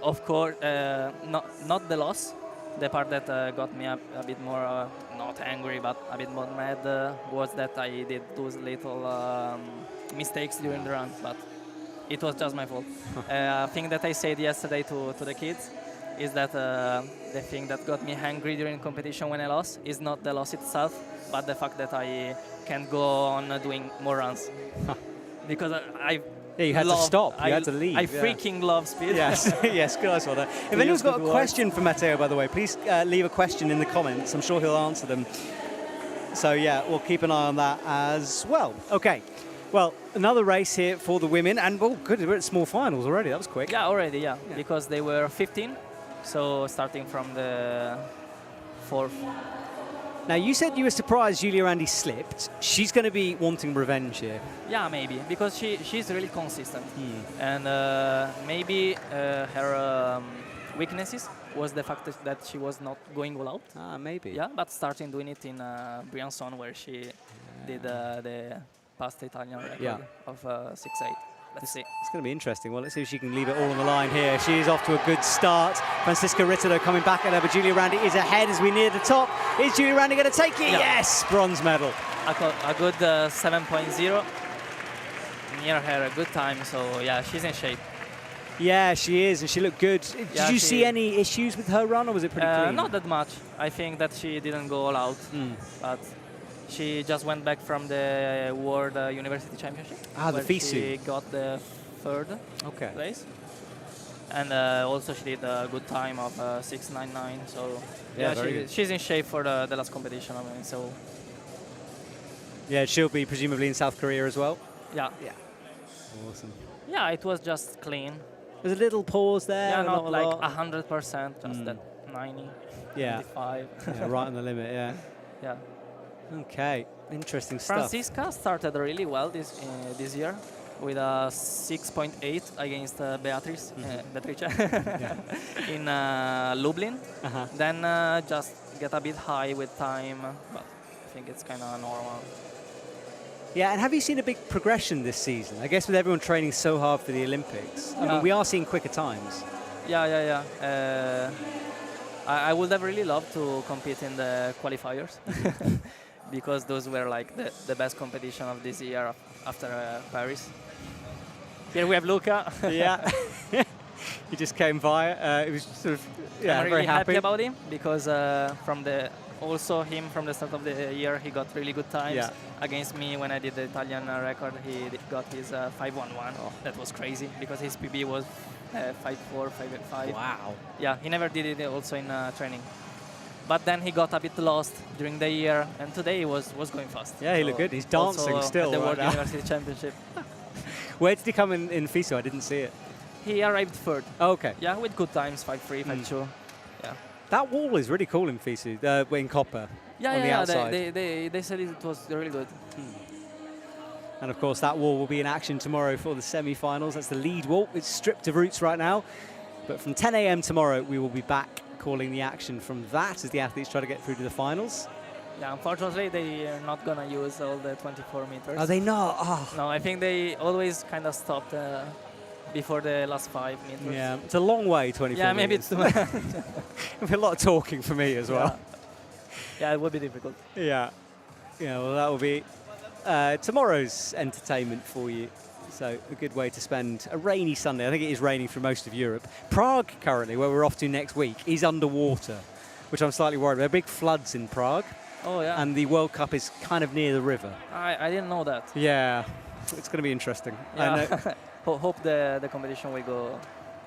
of course, not the loss. The part that got me a bit more, not angry, but a bit more mad was that I did those little mistakes during the run, but it was just my fault. A thing that I said yesterday to the kids is that the thing that got me angry during competition when I lost is not the loss itself, but the fact that I can't go on doing more runs. Because you had to stop. You had to leave. I freaking love speed. Yes, yes, guys, well done. If anyone's got a question for Matteo, by the way, please leave a question in the comments. I'm sure he'll answer them. So yeah, we'll keep an eye on that as well. Okay, well, another race here for the women, and oh, good, we're at small finals already. That was quick. Yeah, already, yeah. Because they were 15, so starting from the 4th. Now, you said you were surprised Julia Randi slipped. She's going to be wanting revenge here. Yeah, maybe, because she's really consistent. And maybe her weaknesses was the fact that she was not going all out. Ah, maybe. Yeah, but starting doing it in Briançon, where she did the past the Italian record of 6-8. Let's see. It's going to be interesting. Well, let's see if she can leave it all on the line here. She is off to a good start. Francisca Rittolo coming back at her, but Julia Randi is ahead as we near the top. Is Julia Randi going to take it? Yeah. Yes, bronze medal. A good 7.0. Near her, a good time. So yeah, she's in shape. Yeah, she is, and she looked good. Did you see any issues with her run, or was it pretty clean? Not that much. I think that she didn't go all out, but she just went back from the World University Championship. Ah, the FISU. She got the third place. And also she did a good time of 6.99. So yeah, she's in shape for the last competition. I mean, so yeah, she'll be presumably in South Korea as well. Yeah. Yeah. Awesome. Yeah, it was just clean. There's a little pause there. Yeah, not like 100%, just that 90, 95. Yeah, right on the limit. Yeah. Yeah. Okay, interesting stuff. Francisca started really well this year with a 6.8 against Beatrice in Lublin. Then just get a bit high with time, but I think it's kind of normal. Yeah, and have you seen a big progression this season? I guess with everyone training so hard for the Olympics, I mean, we are seeing quicker times. Yeah. I would have really loved to compete in the qualifiers. Because those were like the best competition of this year after Paris. Here we have Luca. Yeah, he just came via. It was sort of I'm very really happy happy about him because from the start of the year he got really good times against me when I did the Italian record. He got his 5.11. Oh, that was crazy because his PB was 5.4, 5.5. Wow. Yeah, he never did it also in training. But then he got a bit lost during the year, and today he was going fast. Yeah, he looked good. He's dancing still. At the World University Championship. Where did he come in FISU? I didn't see it. He arrived third. Oh, okay. Yeah, with good times, 5.3, 5.2. Yeah. That wall is really cool in FISU, in copper. On the outside. They said it was really good. And of course, that wall will be in action tomorrow for the semi-finals. That's the lead wall. It's stripped of roots right now, but from 10 a.m. tomorrow, we will be back calling the action from that as the athletes try to get through to the finals. Yeah, unfortunately, they are not going to use all the 24 meters. Are they not? Oh. No, I think they always kind of stopped before the last 5 meters. Yeah, it's a long way, 24 Yeah, maybe meters. it's too much. It'll be a lot of talking for me as well. Yeah, it would be difficult. Yeah. Yeah, well, that will be tomorrow's entertainment for you. So a good way to spend a rainy Sunday. I think it is raining through most of Europe. Prague currently, where we're off to next week, is underwater, which I'm slightly worried about. There are big floods in Prague. Oh, yeah. And the World Cup is kind of near the river. I didn't know that. Yeah, it's going to be interesting. Yeah. Hope the competition will go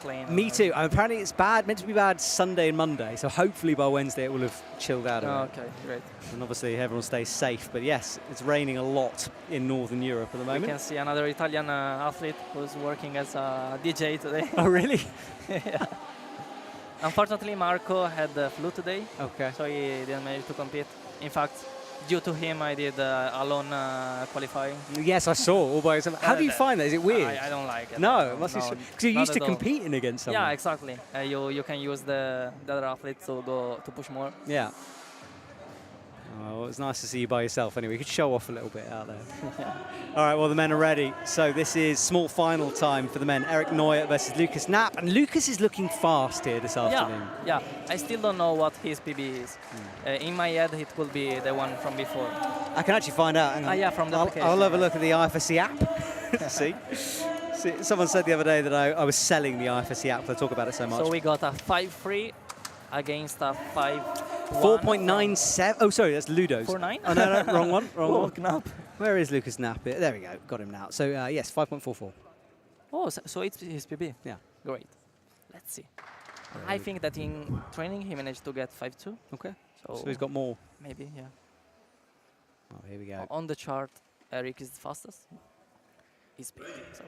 clean. Me too. Apparently it's meant to be bad Sunday and Monday, so hopefully by Wednesday it will have chilled out a bit. Okay, great. And obviously everyone stays safe. But yes, it's raining a lot in Northern Europe at the moment. We can see another Italian athlete who's working as a DJ today. Oh, really? Yeah. Unfortunately, Marco had the flu today. Okay. So he didn't manage to compete. In fact, due to him, I did alone qualifying. Yes, I saw all by yourself. How do you find that? Is it weird? I don't like it. No, it must be because you're used to all. competing against someone. Yeah, exactly. You can use the other athletes to push more. Yeah. Oh, well, it's nice to see you by yourself anyway. You could show off a little bit out there. Yeah. All right, well, the men are ready. So this is small final time for the men. Eric Neuer versus Lukas Knapp. And Lukas is looking fast here this afternoon. Yeah. I still don't know what his PB is. In my head, it will be the one from before. I can actually find out. Hang on. Yeah, from the application. I'll have a look at the IFSC app. See? Someone said the other day that I was selling the IFSC app because I talk about it so much. So we got a 5.3 against a 5.1. 4.97. Oh, sorry, that's Ludo's. 4.9? Oh, no, wrong one. Wrong one. Knapp. Where is Lukas Knapp? There we go. Got him now. So, yes, 5.44. Oh, so it's his PB? Yeah. Great. Let's see. I think that in training he managed to get 5.2. Okay. So he's got more. Maybe, yeah. Oh, here we go. On the chart, Eric is the fastest. He's PB, so.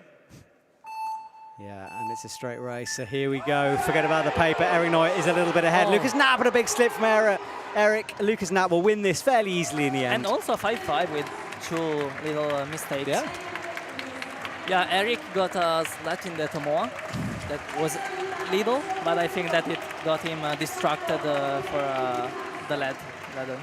Yeah, and it's a straight race. So here we go. Forget about the paper. Eric Neuer is a little bit ahead. Oh. Lukas Knapp with a big slip from Eric. Lukas Knapp will win this fairly easily in the end. And also 5.5 with 2 little mistakes. Yeah. Yeah, Eric got a slat in the Tomoa. That was little, but I think that it got him distracted for the ladder.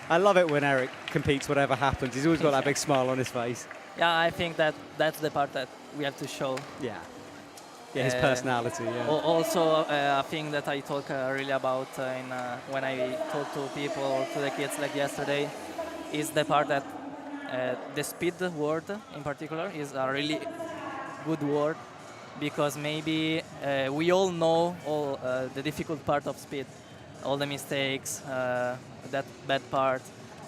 I love it when Eric competes, whatever happens. He's always got that big smile on his face. Yeah, I think that's the part that we have to show. Yeah. Yeah, his personality, yeah. Also, a thing that I talk really about when I talk to people or to the kids like yesterday is the part that the speed word in particular is a really good word, because maybe we all know all the difficult part of speed, all the mistakes, that bad part,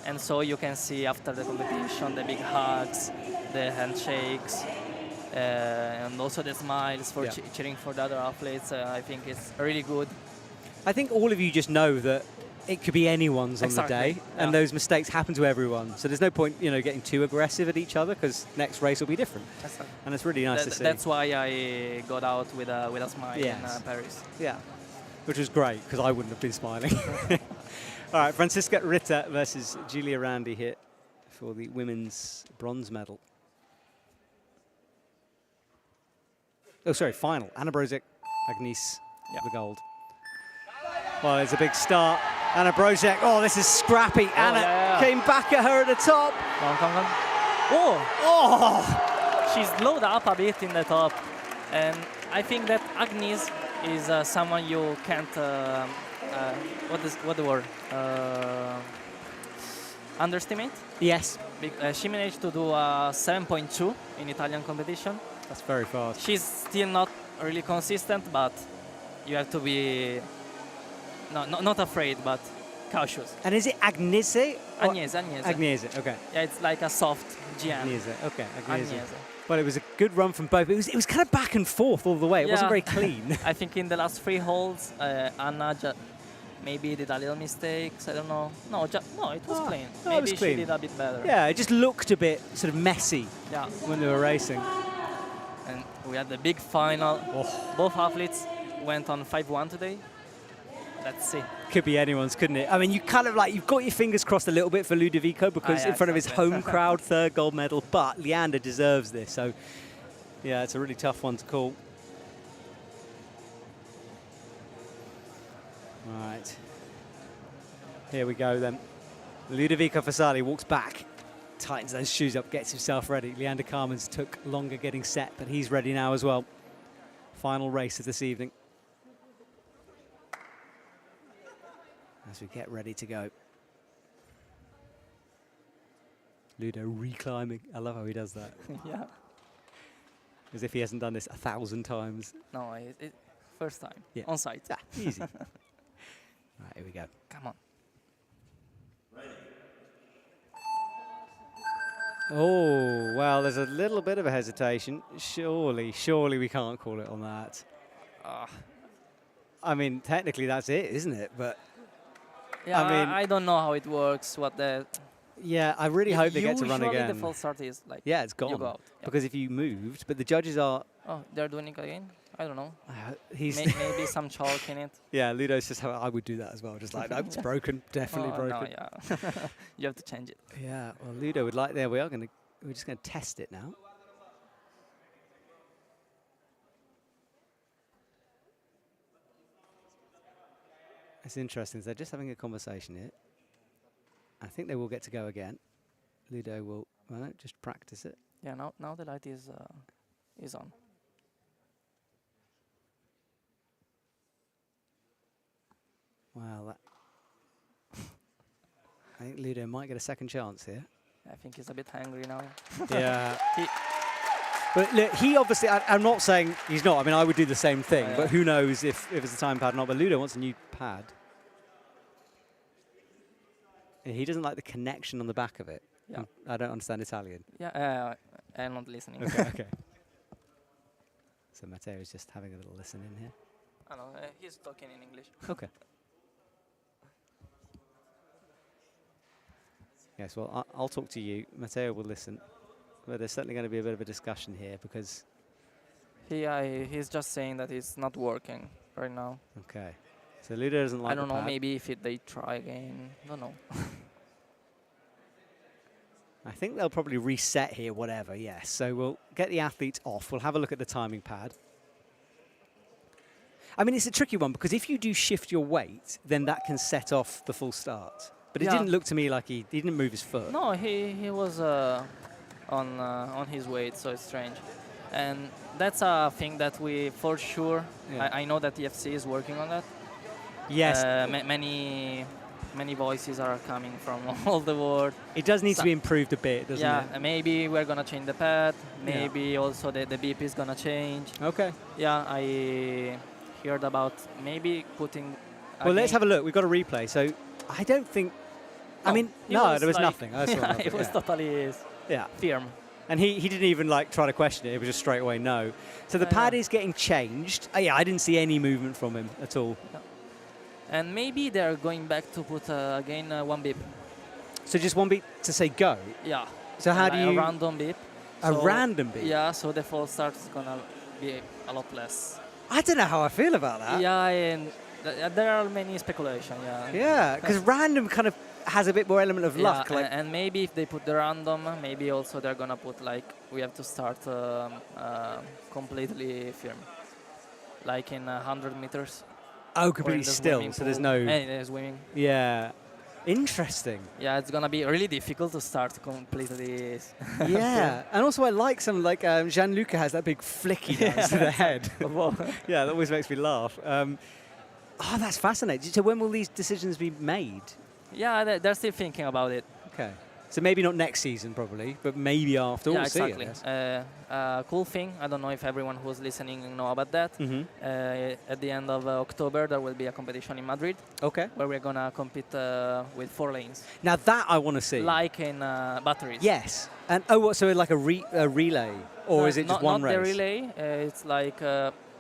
and so you can see after the competition the big hugs, the handshakes, and also the smiles for cheering for the other athletes. I think it's really good. I think all of you just know that it could be anyone's on the day, and those mistakes happen to everyone. So there's no point, getting too aggressive at each other, because next race will be different. And it's really nice to see. That's why I got out with a smile in Paris. Yeah, which was great, because I wouldn't have been smiling. All right, Franziska Ritter versus Giulia Randi here for the women's bronze medal. Oh, sorry, final. Anna Brozek, Agnes, the gold. Well, it's a big start. Anna Brozek, this is scrappy. Anna came back at her at the top. Come on. Oh! She slowed up a bit in the top. And I think that Agnes is someone you can't, what the word? Underestimate? Yes. She managed to do a 7.2 in Italian competition. That's very fast. She's still not really consistent, but you have to be not afraid, but cautious. And is it Agnese? Agnese. Agnese, okay. Yeah, it's like a soft GM. Agnese, okay, Agnese. Well, it was a good run from both. It was kind of back and forth all the way. It wasn't very clean. I think in the last 3 holes, Anna maybe did a little mistakes. I don't know. No, it was clean. No, maybe it was clean. She did a bit better. Yeah, it just looked a bit sort of messy when they were racing. And we had the big final. Both athletes went on 5-1 today. Let's see. Could be anyone's, couldn't it? I mean, you've got your fingers crossed a little bit for Ludovico, because in front of his home crowd, 3rd gold medal, but Leander deserves this. So, yeah, it's a really tough one to call. Right. Here we go then. Ludovico Fossali walks back, tightens those shoes up, gets himself ready. Leander Carmen's took longer getting set, but he's ready now as well. Final race of this evening. As we get ready to go. Ludo reclimbing. I love how he does that. Yeah. As if he hasn't done this 1,000 times. No, first time. Yeah. On site. Easy. Right, here we go. Come on. Oh, well, there's a little bit of a hesitation. Surely we can't call it on that. I mean, technically that's it, isn't it? But yeah, I mean, I don't know how it works. Yeah, I really hope they get to run again. Usually the false start is like. Yeah, it's gone. You go out. Because if you moved, but the judges are. Oh, they're doing it again. I don't know. Maybe some chalk in it. Yeah, Ludo's just how I would do that as well. Just like, no, it's broken, definitely broken. No, yeah. You have to change it. Yeah, well, Ludo would like. There we are. We're just going to test it now. It's interesting. They're just having a conversation here. I think they will get to go again. Ludo will just practice it. Yeah, now the light is on. Well, I think Ludo might get a second chance here. I think he's a bit hungry now. Yeah. But look, he obviously, I'm not saying he's not. I mean, I would do the same thing, but who knows if it's a time pad or not. But Ludo wants a new pad. And he doesn't like the connection on the back of it. Yeah. I don't understand Italian. Yeah, I'm not listening. Okay. So Matteo is just having a little listen in here. I know, he's talking in English. Okay. Yes, well, I'll talk to you. Matteo will listen. But there's certainly going to be a bit of a discussion here because... he's just saying that it's not working right now. Okay. So Ludo doesn't like I don't the know, pad. maybe if they try again. I don't know. I think they'll probably reset here, whatever, yes. So we'll get the athletes off. We'll have a look at the timing pad. I mean, it's a tricky one because if you do shift your weight, then that can set off the full start. But it Yeah. didn't look to me like he didn't move his foot. No, he was on his weight, so it's strange. And that's a thing that we, for sure, Yeah. I know that the FC is working on that. Yes, Many voices are coming from all the world. it does need to be improved a bit, doesn't Yeah, it? and maybe we're gonna change the pad. Yeah. Maybe also the beep is gonna change. Okay. Yeah, I heard about maybe putting. Well, let's have a look. We've got a replay. So I don't think. I mean, no, there was like- nothing. I saw nothing. It was yeah. totally Yeah. firm. And he didn't even like try to question it. It was just straight away no. So the pad is getting changed. Yeah, I didn't see any movement from him at all. And maybe they're going back to put again one beep. So just one beat to say go. Yeah. So how do A you random beep. a So, random beat? Yeah, so the false start is gonna be a lot less. I don't know how I feel about that. Yeah, and there are many speculation. Yeah. Yeah, because random kind of has a bit more element of luck. Yeah, Like and maybe if they put the random, maybe also they're gonna put like we have to start completely firm, like in 100 meters. oh, or in completely the still. swimming So there's pool. no. Swimming. Yeah. Interesting. Yeah, it's gonna be really difficult to start completely. Yeah, and also I like some like Gianluca has that big flicky dance to the head. Whoa. Yeah, that always makes me laugh. Oh, that's fascinating. So when will these decisions be made? Yeah, they're still thinking about it. Okay. So maybe not next season, probably, but maybe after. Yeah, We'll see, I exactly. guess. Cool thing. I don't know if everyone who's listening know about that. Mhm. At the end of October, there will be a competition in Madrid Okay. where we're gonna compete with 4 lanes, Now that I want to see. like in batteries. Yes. And oh, what, so like a relay, or No, is it just not, one not race? the relay. It's like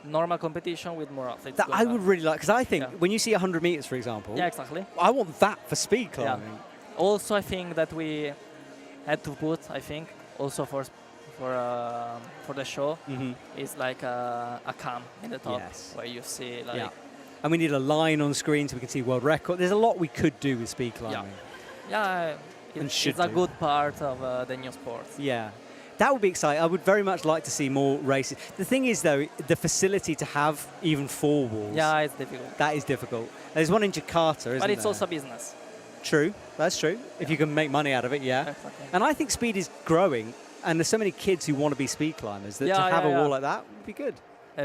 normal competition with more athletes. That going I up. would really like, because I think Yeah. when you see 100 meters, for example, Yeah, exactly. I want that for speed Yeah. climbing. Also, I think that we had to put, I think, also for the show, Mhm. is like a cam in the top Yes. where you see like Yeah. And we need a line on screen so we can see world record. There's a lot we could do with speed climbing. yeah, And should it's a do. good part of the new sport. Yeah. That would be exciting. I would very much like to see more races. The thing is, though, the facility to have even 4 walls, Yeah, it's difficult, that is difficult. There's one in Jakarta, isn't but it's there? also business. True. That's true. If you can make money out of it, yeah. Exactly. And I think speed is growing, and there's so many kids who want to be speed climbers that to Yeah, have yeah, a wall yeah. like that would be good.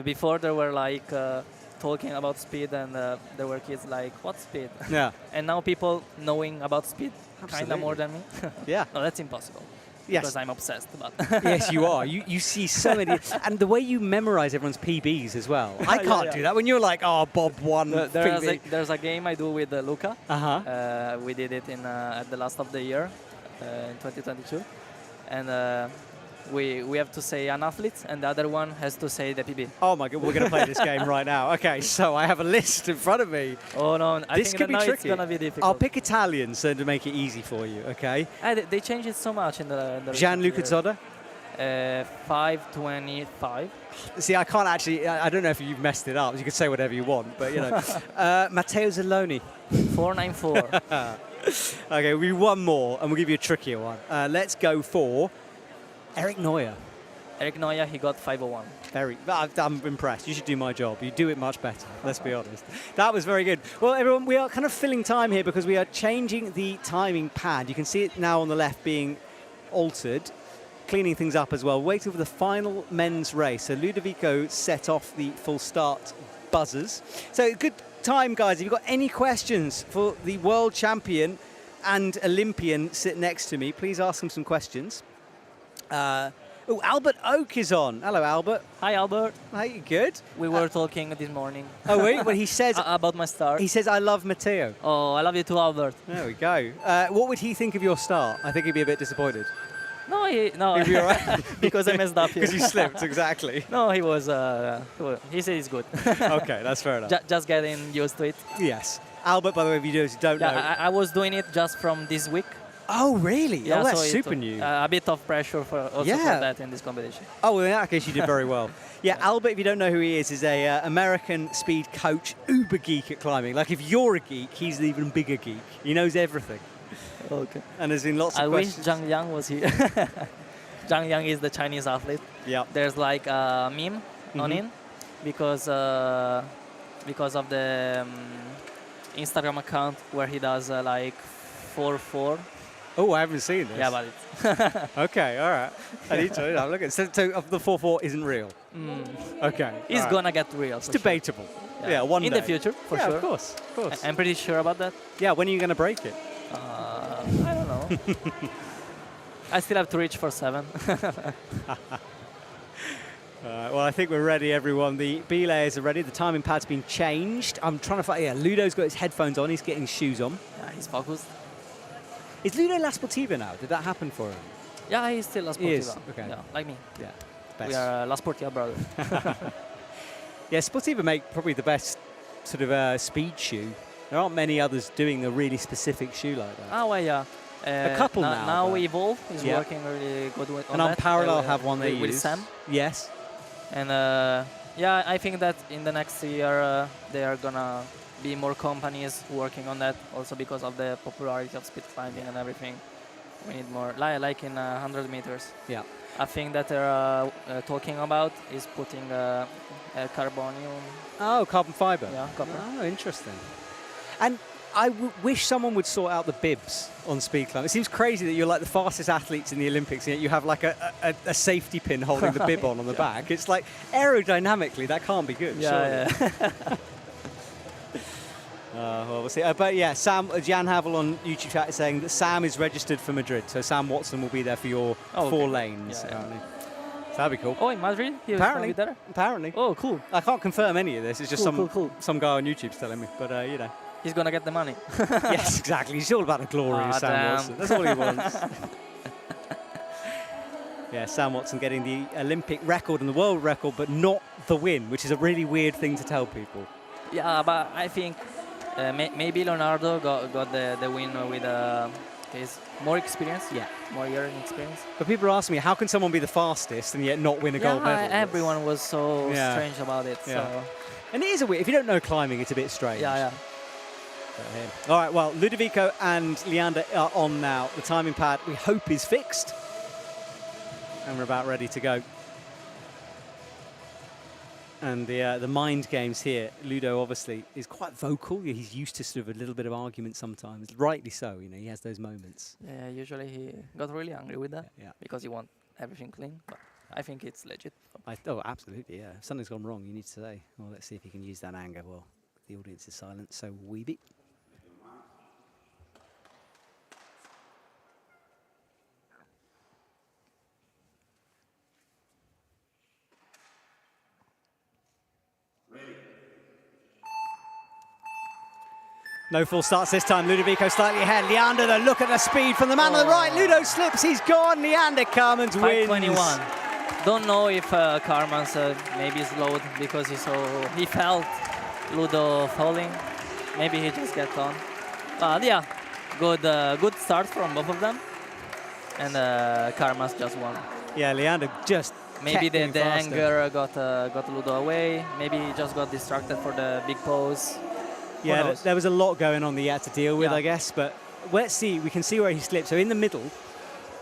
Before there were like talking about speed, and there were kids like, "What speed?" Yeah. And now people knowing about speed kind of Absolutely. more than me. Yeah. No, that's impossible. Yes. Because I'm obsessed. But Yes, you are. You see so many, and the way you memorize everyone's PBs as well. I Yeah, can't yeah. do that. When you're like, oh, Bob won PB. there's a game I do with Luca. Uh-huh. We did it in at the last of the year in 2022, and we have to say an athlete, and the other one has to say the PB. Oh my God, we're going to play this game right now. Okay, so I have a list in front of me. Oh no, I This think could that be now tricky. it's gonna be difficult. I'll pick Italian so to make it easy for you, okay? They changed it so much in the Gianluca Zodda? 5:25. See, I can't actually, I don't know if you've messed it up. You can say whatever you want, but you know. Matteo Zurloni. 4:94. Okay, we do one more and we'll give you a trickier one. Let's go for Eric Neuer. Eric Neuer, he got 5:01. I'm impressed. You should do my job. You do it much better, let's be honest. That was very good. Well, everyone, we are kind of filling time here because we are changing the timing pad. You can see it now on the left being altered, cleaning things up as well. Waiting for the final men's race. So Ludovico set off the full start buzzers. So good time, guys. If you've got any questions for the world champion and Olympian sit next to me, please ask them some questions. Oh, Albert Oak is on. Hello, Albert. Hi, Albert. Hey, you good? We were talking this morning. Oh, wait, well, he says, about my start. he says, I love Matteo. Oh, I love you too, Albert. There we go. What would he think of your start? I think he'd be a bit disappointed. No, He'd be all right. because I messed up here. Because you slipped, exactly. No, he was. He said it's good. Okay, that's fair enough. Just getting used to it. Yes. Albert, by the way, if you don't know. Yeah, I was doing it just from this week. Oh, really? Yeah, oh, that's so super it, new. A bit of pressure for Yeah. that in this competition. Oh, well, in that case, you did very well. Yeah, Albert, if you don't know who he is a American speed coach, uber geek at climbing. Like, if you're a geek, he's an even bigger geek. He knows everything. Okay. And there's been lots of I wish questions. Zhang Yang was here. Zhang Yang is the Chinese athlete. Yeah. There's like a meme on Mhm. him because of the Instagram account where he does like 4-4. Oh, I haven't seen this. Yeah, but it's Okay, all right. I need to look at. So the 4-4 isn't real. Okay. it's all right. gonna get real. It's for sure. debatable. Yeah, one in day. the future, for yeah, sure. of course. I'm pretty sure about that. Yeah, when are you going to break it? I don't know. I still have to reach for 7. Well, I think we're ready, everyone. The B layers are ready. The timing pad's been changed. I'm trying to find. Yeah, Ludo's got his headphones on. He's getting his shoes on. Yeah, he's focused. Is Ludo La Sportiva now? Did that happen for him? Yeah, he's still La Sportiva. He is. Okay. Yeah, like me. Yeah. Best. We are La Sportiva brothers. Yeah, Sportiva make probably the best sort of speed shoe. There aren't many others doing a really specific shoe like that. Oh, well, yeah. A couple now. Now Evolve is yeah. working really good on and on that. Parallel have one they with use. Sam. Yes. And yeah, I think that in the next year they are gonna be more companies working on that. Also because of the popularity of speed climbing and everything, we need more. Like in 100 meters. Yeah. I think that they're talking about is putting carbonium. Oh, carbon fiber. Yeah, copper. Oh, interesting. And I wish someone would sort out the bibs on speed climb. It seems crazy that you're like the fastest athletes in the Olympics, and yet you have like a safety pin holding the bib on the back. It's like aerodynamically that can't be good. Yeah, surely. yeah. Well, we'll see. But yeah, Jan Havel on YouTube chat is saying that Sam is registered for Madrid, so Sam Watson will be there for your 4 lanes. Yeah, apparently. So that'd be cool. Oh, in Madrid? He was Apparently. gonna be there? Apparently. Oh, cool. I can't confirm any of this. It's just Cool. some guy on YouTube's telling me. But you know. He's gonna get the money. Yes, exactly. He's all about the glory of Sam damn. Watson. That's all he wants. Yeah, Sam Watson getting the Olympic record and the world record, but not the win, which is a really weird thing to tell people. Yeah, but I think maybe Leonardo got the win with his more experience. Yeah. More year in experience. But people are asking me, how can someone be the fastest and yet not win a gold medal? Everyone was so strange about it. Yeah. So. And it is a weird, if you don't know climbing, it's a bit strange. Yeah. All right, well, Ludovico and Leander are on now. The timing pad, we hope, is fixed. And we're about ready to go. And the mind games here, Ludo obviously is quite vocal. He's used to sort of a little bit of argument sometimes. Rightly so, you know, he has those moments. Yeah, usually he got really angry with that Yeah. because he wants everything clean. But I think it's legit. Oh, absolutely, yeah. If something's gone wrong, you need to say, well, let's see if he can use that anger. Well, the audience is silent, so will we be. No full starts this time. Ludovico slightly ahead. Leander, the look at the speed from the man on the right. Ludo slips, he's gone. Leander Carmans wins. 5:21. Don't know if Carmans maybe slowed because he felt Ludo falling. Maybe he just got on. But yeah, good start from both of them. And Carmans just won. Yeah, Leander just maybe kept the faster. anger got Ludo away. Maybe he just got distracted for the big pose. Yeah, there was a lot going on that he had to deal with, Yeah. I guess. But let's see. We can see where he slipped. So in the middle.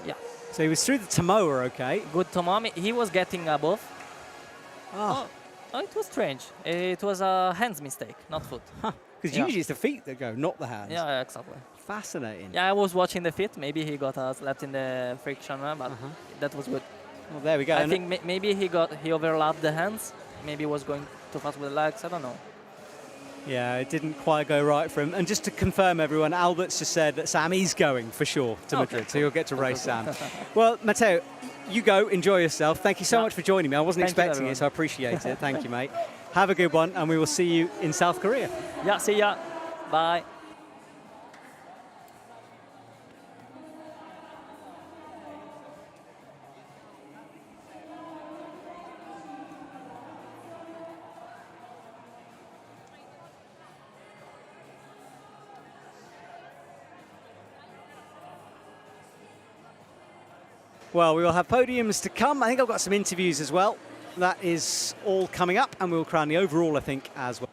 Yeah. So he was through the Tomoa, okay. Good Tomomi. He was getting above. Oh, It was strange. It was a hands mistake, not foot. because Yeah. usually it's the feet that go, not the hands. Yeah, exactly. Fascinating. Yeah, I was watching the feet. Maybe he got slapped in the friction, but that was good. Well, there we go. I And think maybe he overlapped the hands. Maybe he was going too fast with the legs. I don't know. yeah, it didn't quite go right for him. And just to confirm, everyone, Albert's just said that Sam is going for sure to Madrid, so you'll get to race Sam. Well, Matteo, you go, enjoy yourself. Thank you so much for joining me. I wasn't Thank you, expecting it, everyone. so I appreciate it. Thank you, mate. Have a good one, and we will see you in South Korea. Yeah, see ya. Bye. Well, we will have podiums to come. I think I've got some interviews as well. That is all coming up, and we'll crown the overall, I think, as well.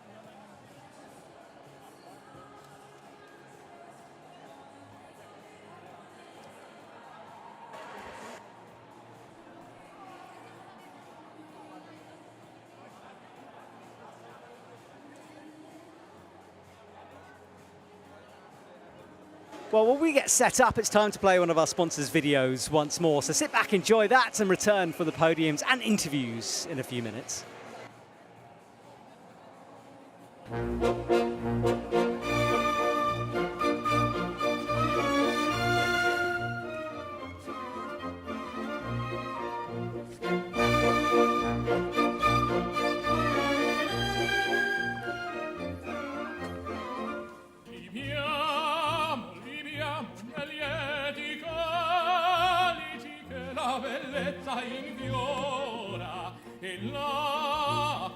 Well, when we get set up, it's time to play one of our sponsors' videos once more. So sit back, enjoy that, and return for the podiums and interviews in a few minutes. Inviora e là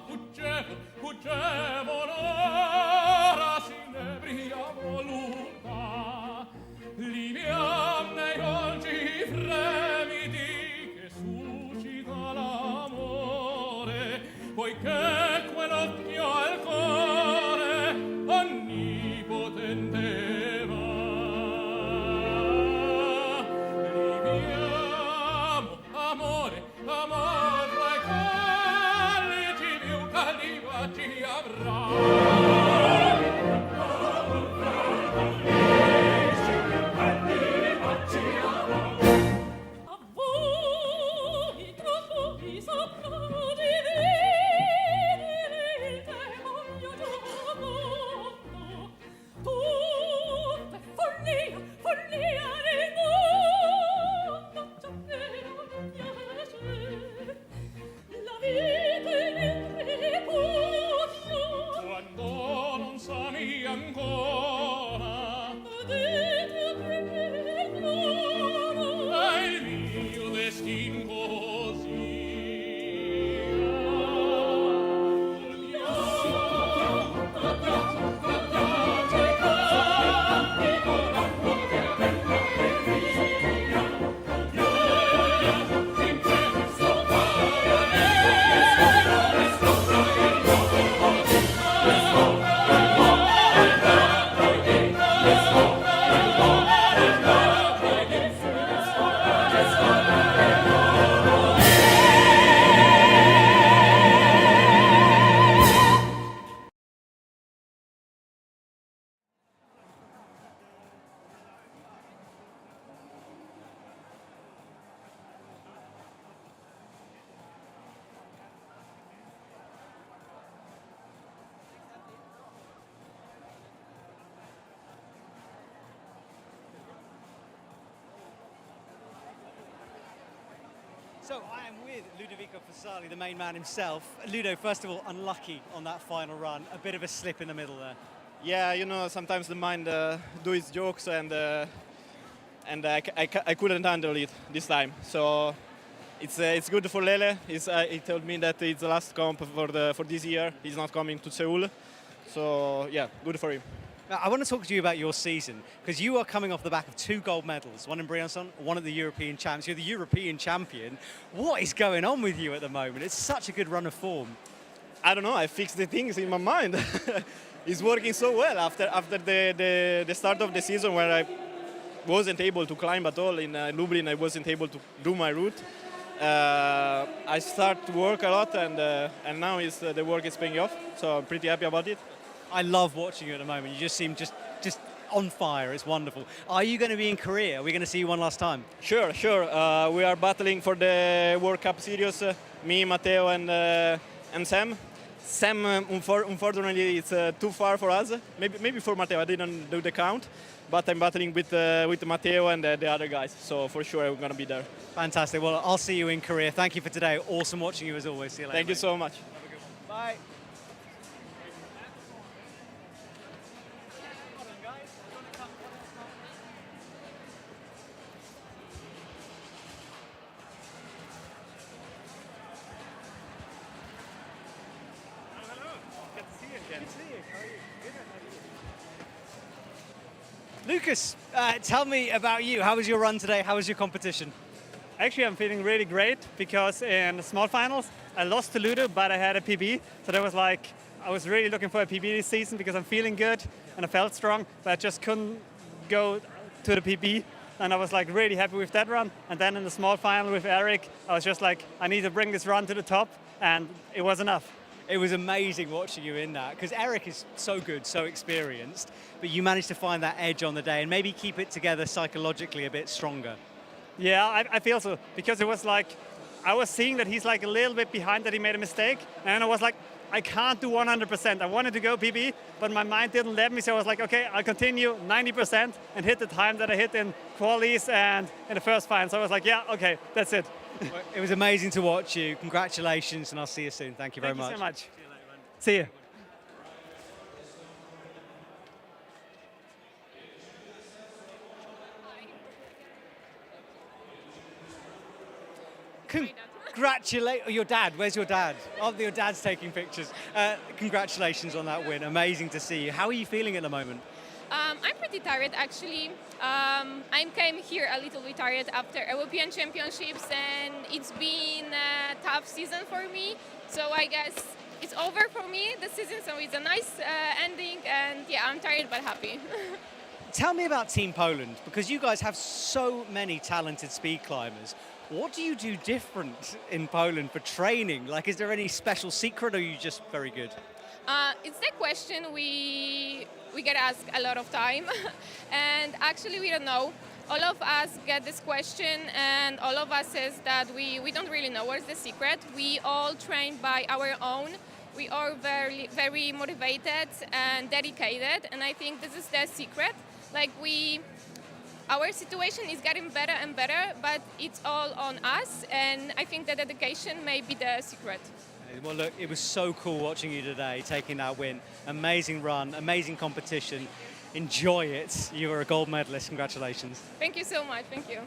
fuggevano ora s'inebria voluta Livia nei dolci fremiti che suscita l'amore poiché quell'occhio al cuore onnipotente va amore, amore, calci più calliva ci avrà. A voi troppo vi saprò di vedere il demonio giovanotto. Tutta follia, follia nel mondo, ciò che non piace. La vita in ripudio, quando non sani ancora, dite che ignoro, è il mio destin così. So I am with Ludovico Fossali, the main man himself. Ludo, first of all, unlucky on that final run. A bit of a slip in the middle there. Yeah, you know, sometimes the mind do its jokes, and I couldn't handle it this time. So it's good for Lele. He told me that it's the last comp for this year. He's not coming to Seoul. So yeah, good for him. Now, I want to talk to you about your season, because you are coming off the back of 2 gold medals, one in Briançon, one at the European Champs. You're the European champion. What is going on with you at the moment? It's such a good run of form. I don't know, I fixed the things in my mind. It's working so well after the start of the season where I wasn't able to climb at all in Lublin. I wasn't able to do my route. I start to work a lot, and now the work is paying off, so I'm pretty happy about it. I love watching you at the moment. You just seem just on fire. It's wonderful. Are you going to be in Korea? Are we going to see you one last time? Sure. We are battling for the World Cup series, me, Matteo, and Sam. Sam, unfortunately, it's too far for us. Maybe for Matteo, I didn't do the count. But I'm battling with Matteo and the other guys, so for sure I'm going to be there. Fantastic. Well, I'll see you in Korea. Thank you for today. Awesome watching you as always. See you later. Thank you so much. Have a good one. Bye. Lukas, tell me about you. How was your run today? How was your competition? Actually, I'm feeling really great because in the small finals, I lost to Ludo, but I had a PB. So that was like, I was really looking for a PB this season because I'm feeling good and I felt strong, but I just couldn't go to the PB. And I was like really happy with that run. And then in the small final with Eric, I was just like, I need to bring this run to the top, and it was enough. It was amazing watching you in that, because Eric is so good, so experienced, but you managed to find that edge on the day and maybe keep it together psychologically a bit stronger. Yeah, I feel so, because it was like, I was seeing that he's like a little bit behind, that he made a mistake, and I was like, I can't do 100%. I wanted to go PB, but my mind didn't let me, so I was like, okay, I'll continue 90% and hit the time that I hit in qualies and in the first final. So I was like, yeah, okay, that's it. It was amazing to watch you. Congratulations, and I'll see you soon. Thank you very much. Thank you so much. See you. Congratulate your dad. Where's your dad? Oh, your dad's taking pictures. Congratulations on that win. Amazing to see you. How are you feeling at the moment? I'm pretty tired actually. I came here a little bit tired after European Championships, and it's been a tough season for me. So I guess it's over for me, the season, so it's a nice ending, and yeah, I'm tired but happy. Tell me about Team Poland, because you guys have so many talented speed climbers. What do you do different in Poland for training? Like, is there any special secret, or are you just very good? It's the question we get asked a lot of time, and actually we don't know. All of us get this question, and all of us says that we don't really know what's the secret. We all train by our own. We are very, very motivated and dedicated, and I think this is the secret. Like our situation is getting better and better, but it's all on us, and I think the dedication may be the secret. Well, look, it was so cool watching you today, taking that win. Amazing run, amazing competition. Enjoy it. You were a gold medalist. Congratulations. Thank you so much. Thank you.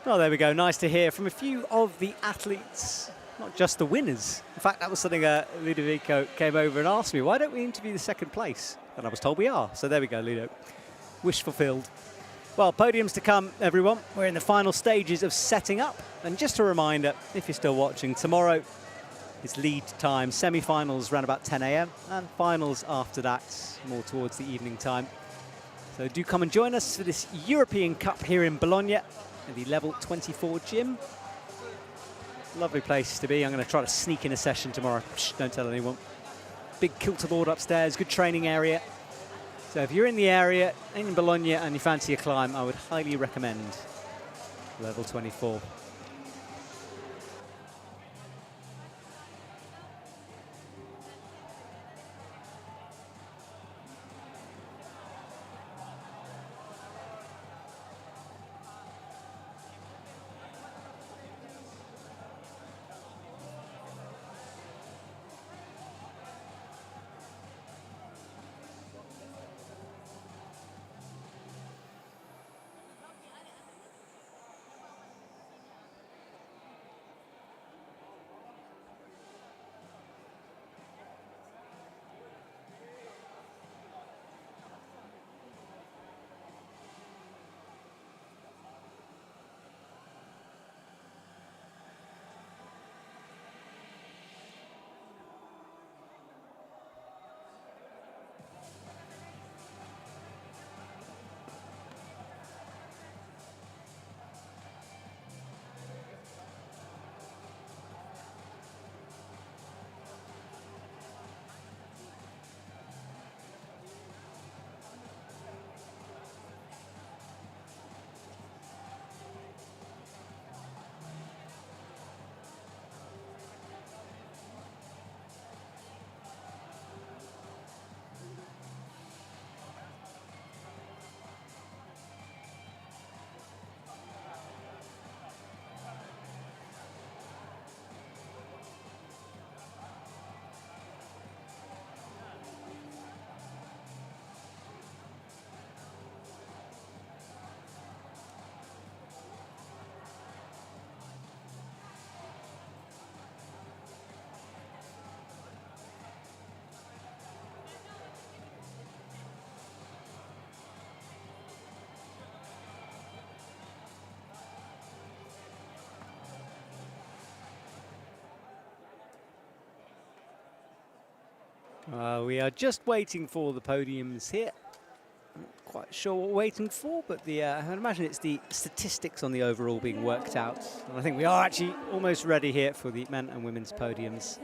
Well, there we go. Nice to hear from a few of the athletes, not just the winners. In fact, that was something Ludovico came over and asked me, why don't we interview the second place? And I was told we are. So there we go, Ludo. Wish fulfilled. Well, podiums to come, everyone. We're in the final stages of setting up. And just a reminder, if you're still watching, tomorrow is lead time. Semi-finals around about 10 a.m. and finals after that, more towards the evening time. So do come and join us for this European Cup here in Bologna, in the level 24 gym. Lovely place to be. I'm going to try to sneak in a session tomorrow. Shh, don't tell anyone. Big kilter board upstairs, good training area. So if you're in the area, in Bologna, and you fancy a climb, I would highly recommend level 24. We are just waiting for the podiums here. I'm not quite sure what we're waiting for, but I imagine it's the statistics on the overall being worked out. And I think we are actually almost ready here for the men and women's podiums.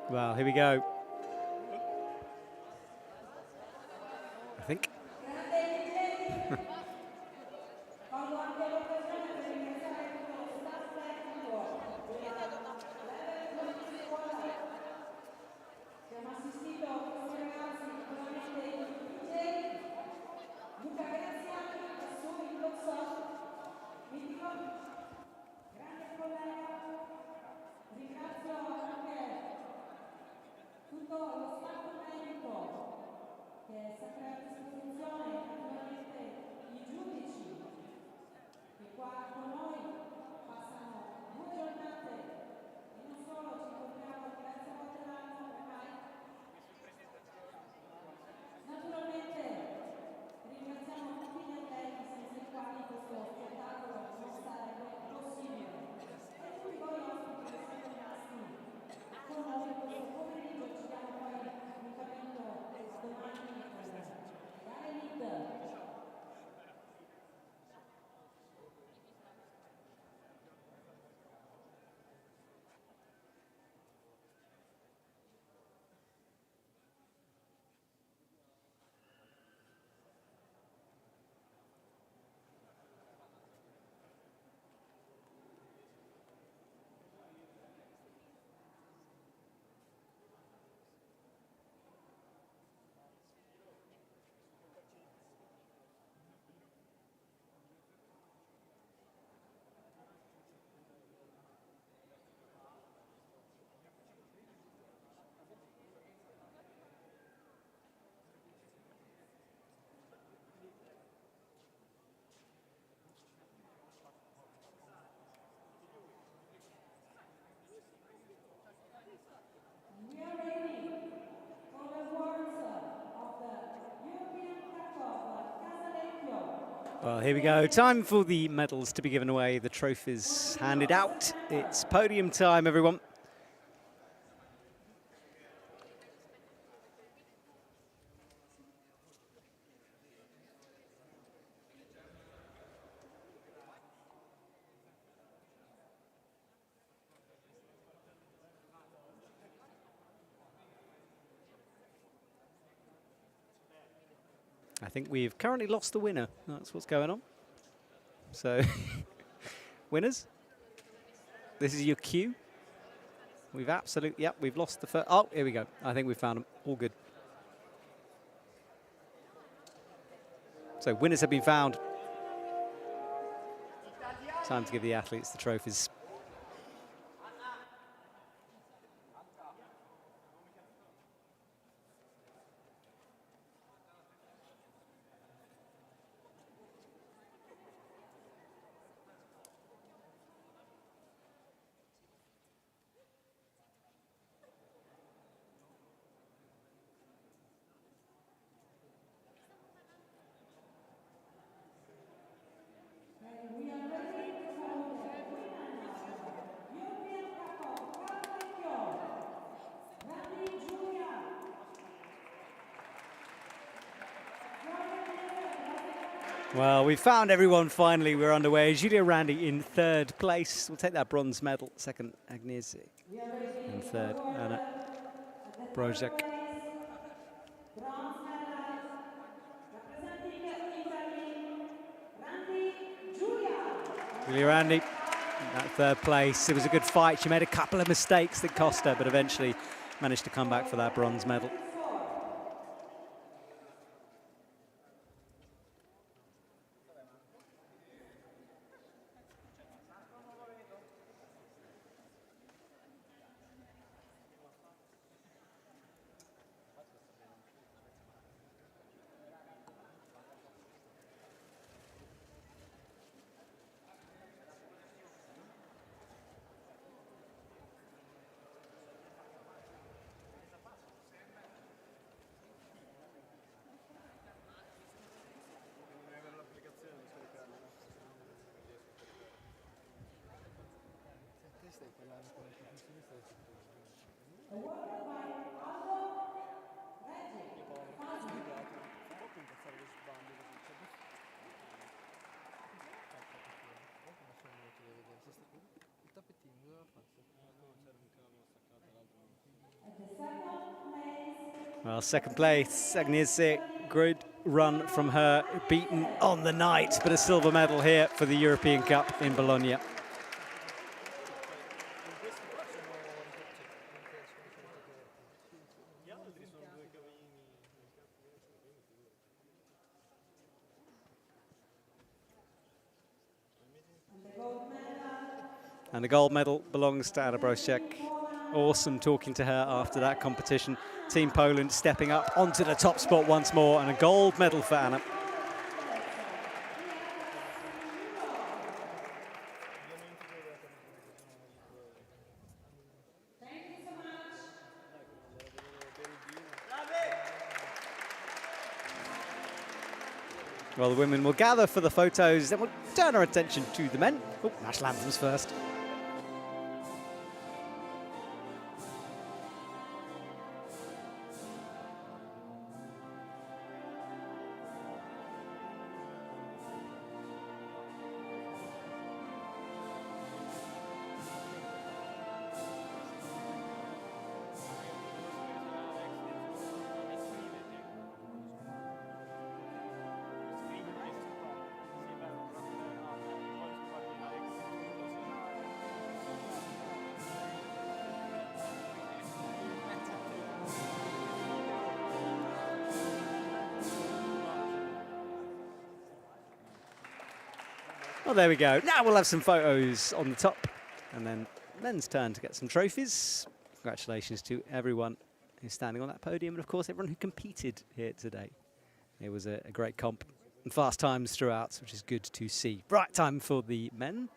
Well, here we go. I think. Well, here we go. Time for the medals to be given away, the trophies handed out. It's podium time, everyone. I think we've currently lost the winner. That's what's going on. So, winners, this is your cue. We've absolutely, yep, we've lost the first. Oh, here we go. I think we found them. All good. So, winners have been found. Time to give the athletes the trophies. Well, we found everyone finally. We're underway. Giulio Randi in third place. We'll take that bronze medal. Second, Agnese in third. Anna Brozek. Julia Randy, that third place. It was a good fight. She made a couple of mistakes that cost her, but eventually managed to come back for that bronze medal. Well, second place, Agnieszka, good run from her, beaten on the night, but a silver medal here for the European Cup in Bologna. And the gold medal belongs to Anna Brozek. Awesome talking to her after that competition. Team Poland stepping up onto the top spot once more, and a gold medal for Anna. Well, the women will gather for the photos, then we'll turn our attention to the men. Oh, national anthems first. Well, there we go. Now we'll have some photos on the top, and then men's turn to get some trophies. Congratulations to everyone who's standing on that podium, and of course everyone who competed here today. It was a great comp and fast times throughout, which is good to see. Right, time for the men.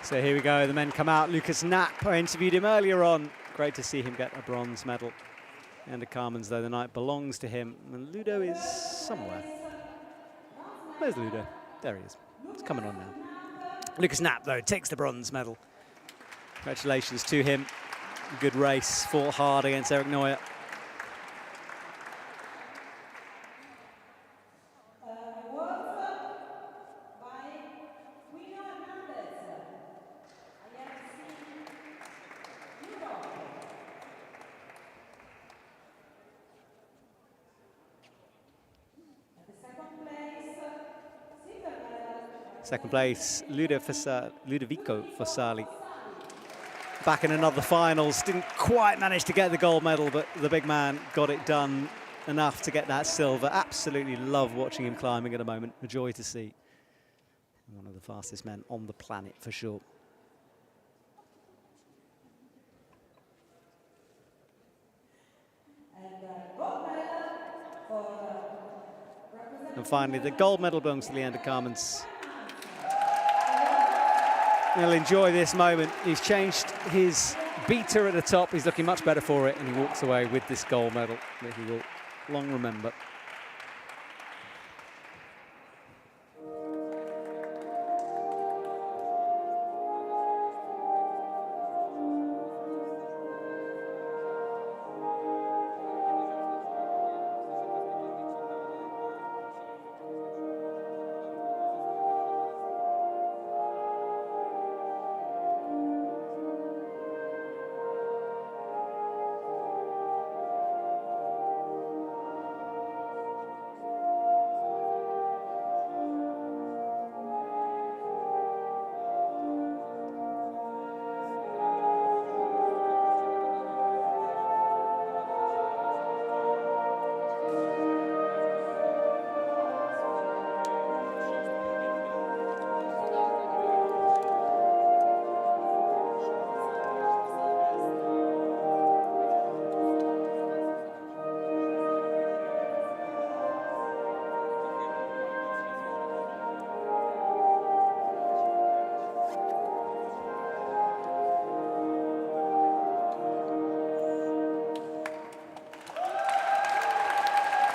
So here we go, the men come out. Lukas Knapp, I interviewed him earlier on. Great to see him get a bronze medal. And the Carmen's, though, the night belongs to him. And Ludo is somewhere. Where's Ludo? There he is. It's coming on now. Lukas Knapp, though, takes the bronze medal. Congratulations to him. Good race, fought hard against Eric Neuer. Second place, Ludovico Fossali. Back in another finals, didn't quite manage to get the gold medal, but the big man got it done enough to get that silver. Absolutely love watching him climbing at the moment. A joy to see. One of the fastest men on the planet for sure. And finally, the gold medal belongs to Leander Carmens. He'll enjoy this moment. He's changed his beater at the top. He's looking much better for it, and he walks away with this gold medal that he will long remember.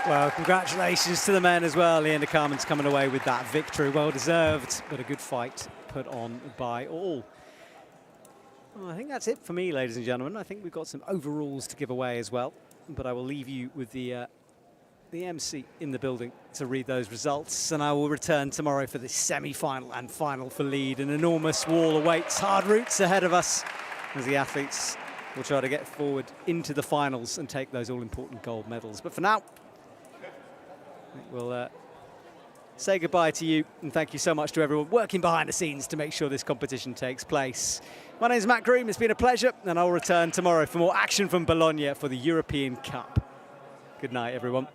Well, congratulations to the men as well. Leander Carmen's coming away with that victory. Well deserved, but a good fight put on by all. Well, I think that's it for me, ladies and gentlemen. I think we've got some overalls to give away as well. But I will leave you with the MC in the building to read those results. And I will return tomorrow for the semi-final and final for lead. An enormous wall awaits, hard routes ahead of us as the athletes will try to get forward into the finals and take those all-important gold medals. But for now, we'll say goodbye to you, and thank you so much to everyone working behind the scenes to make sure this competition takes place. My name is Matt Groom. It's been a pleasure, and I'll return tomorrow for more action from Bologna for the European Cup. Good night, everyone.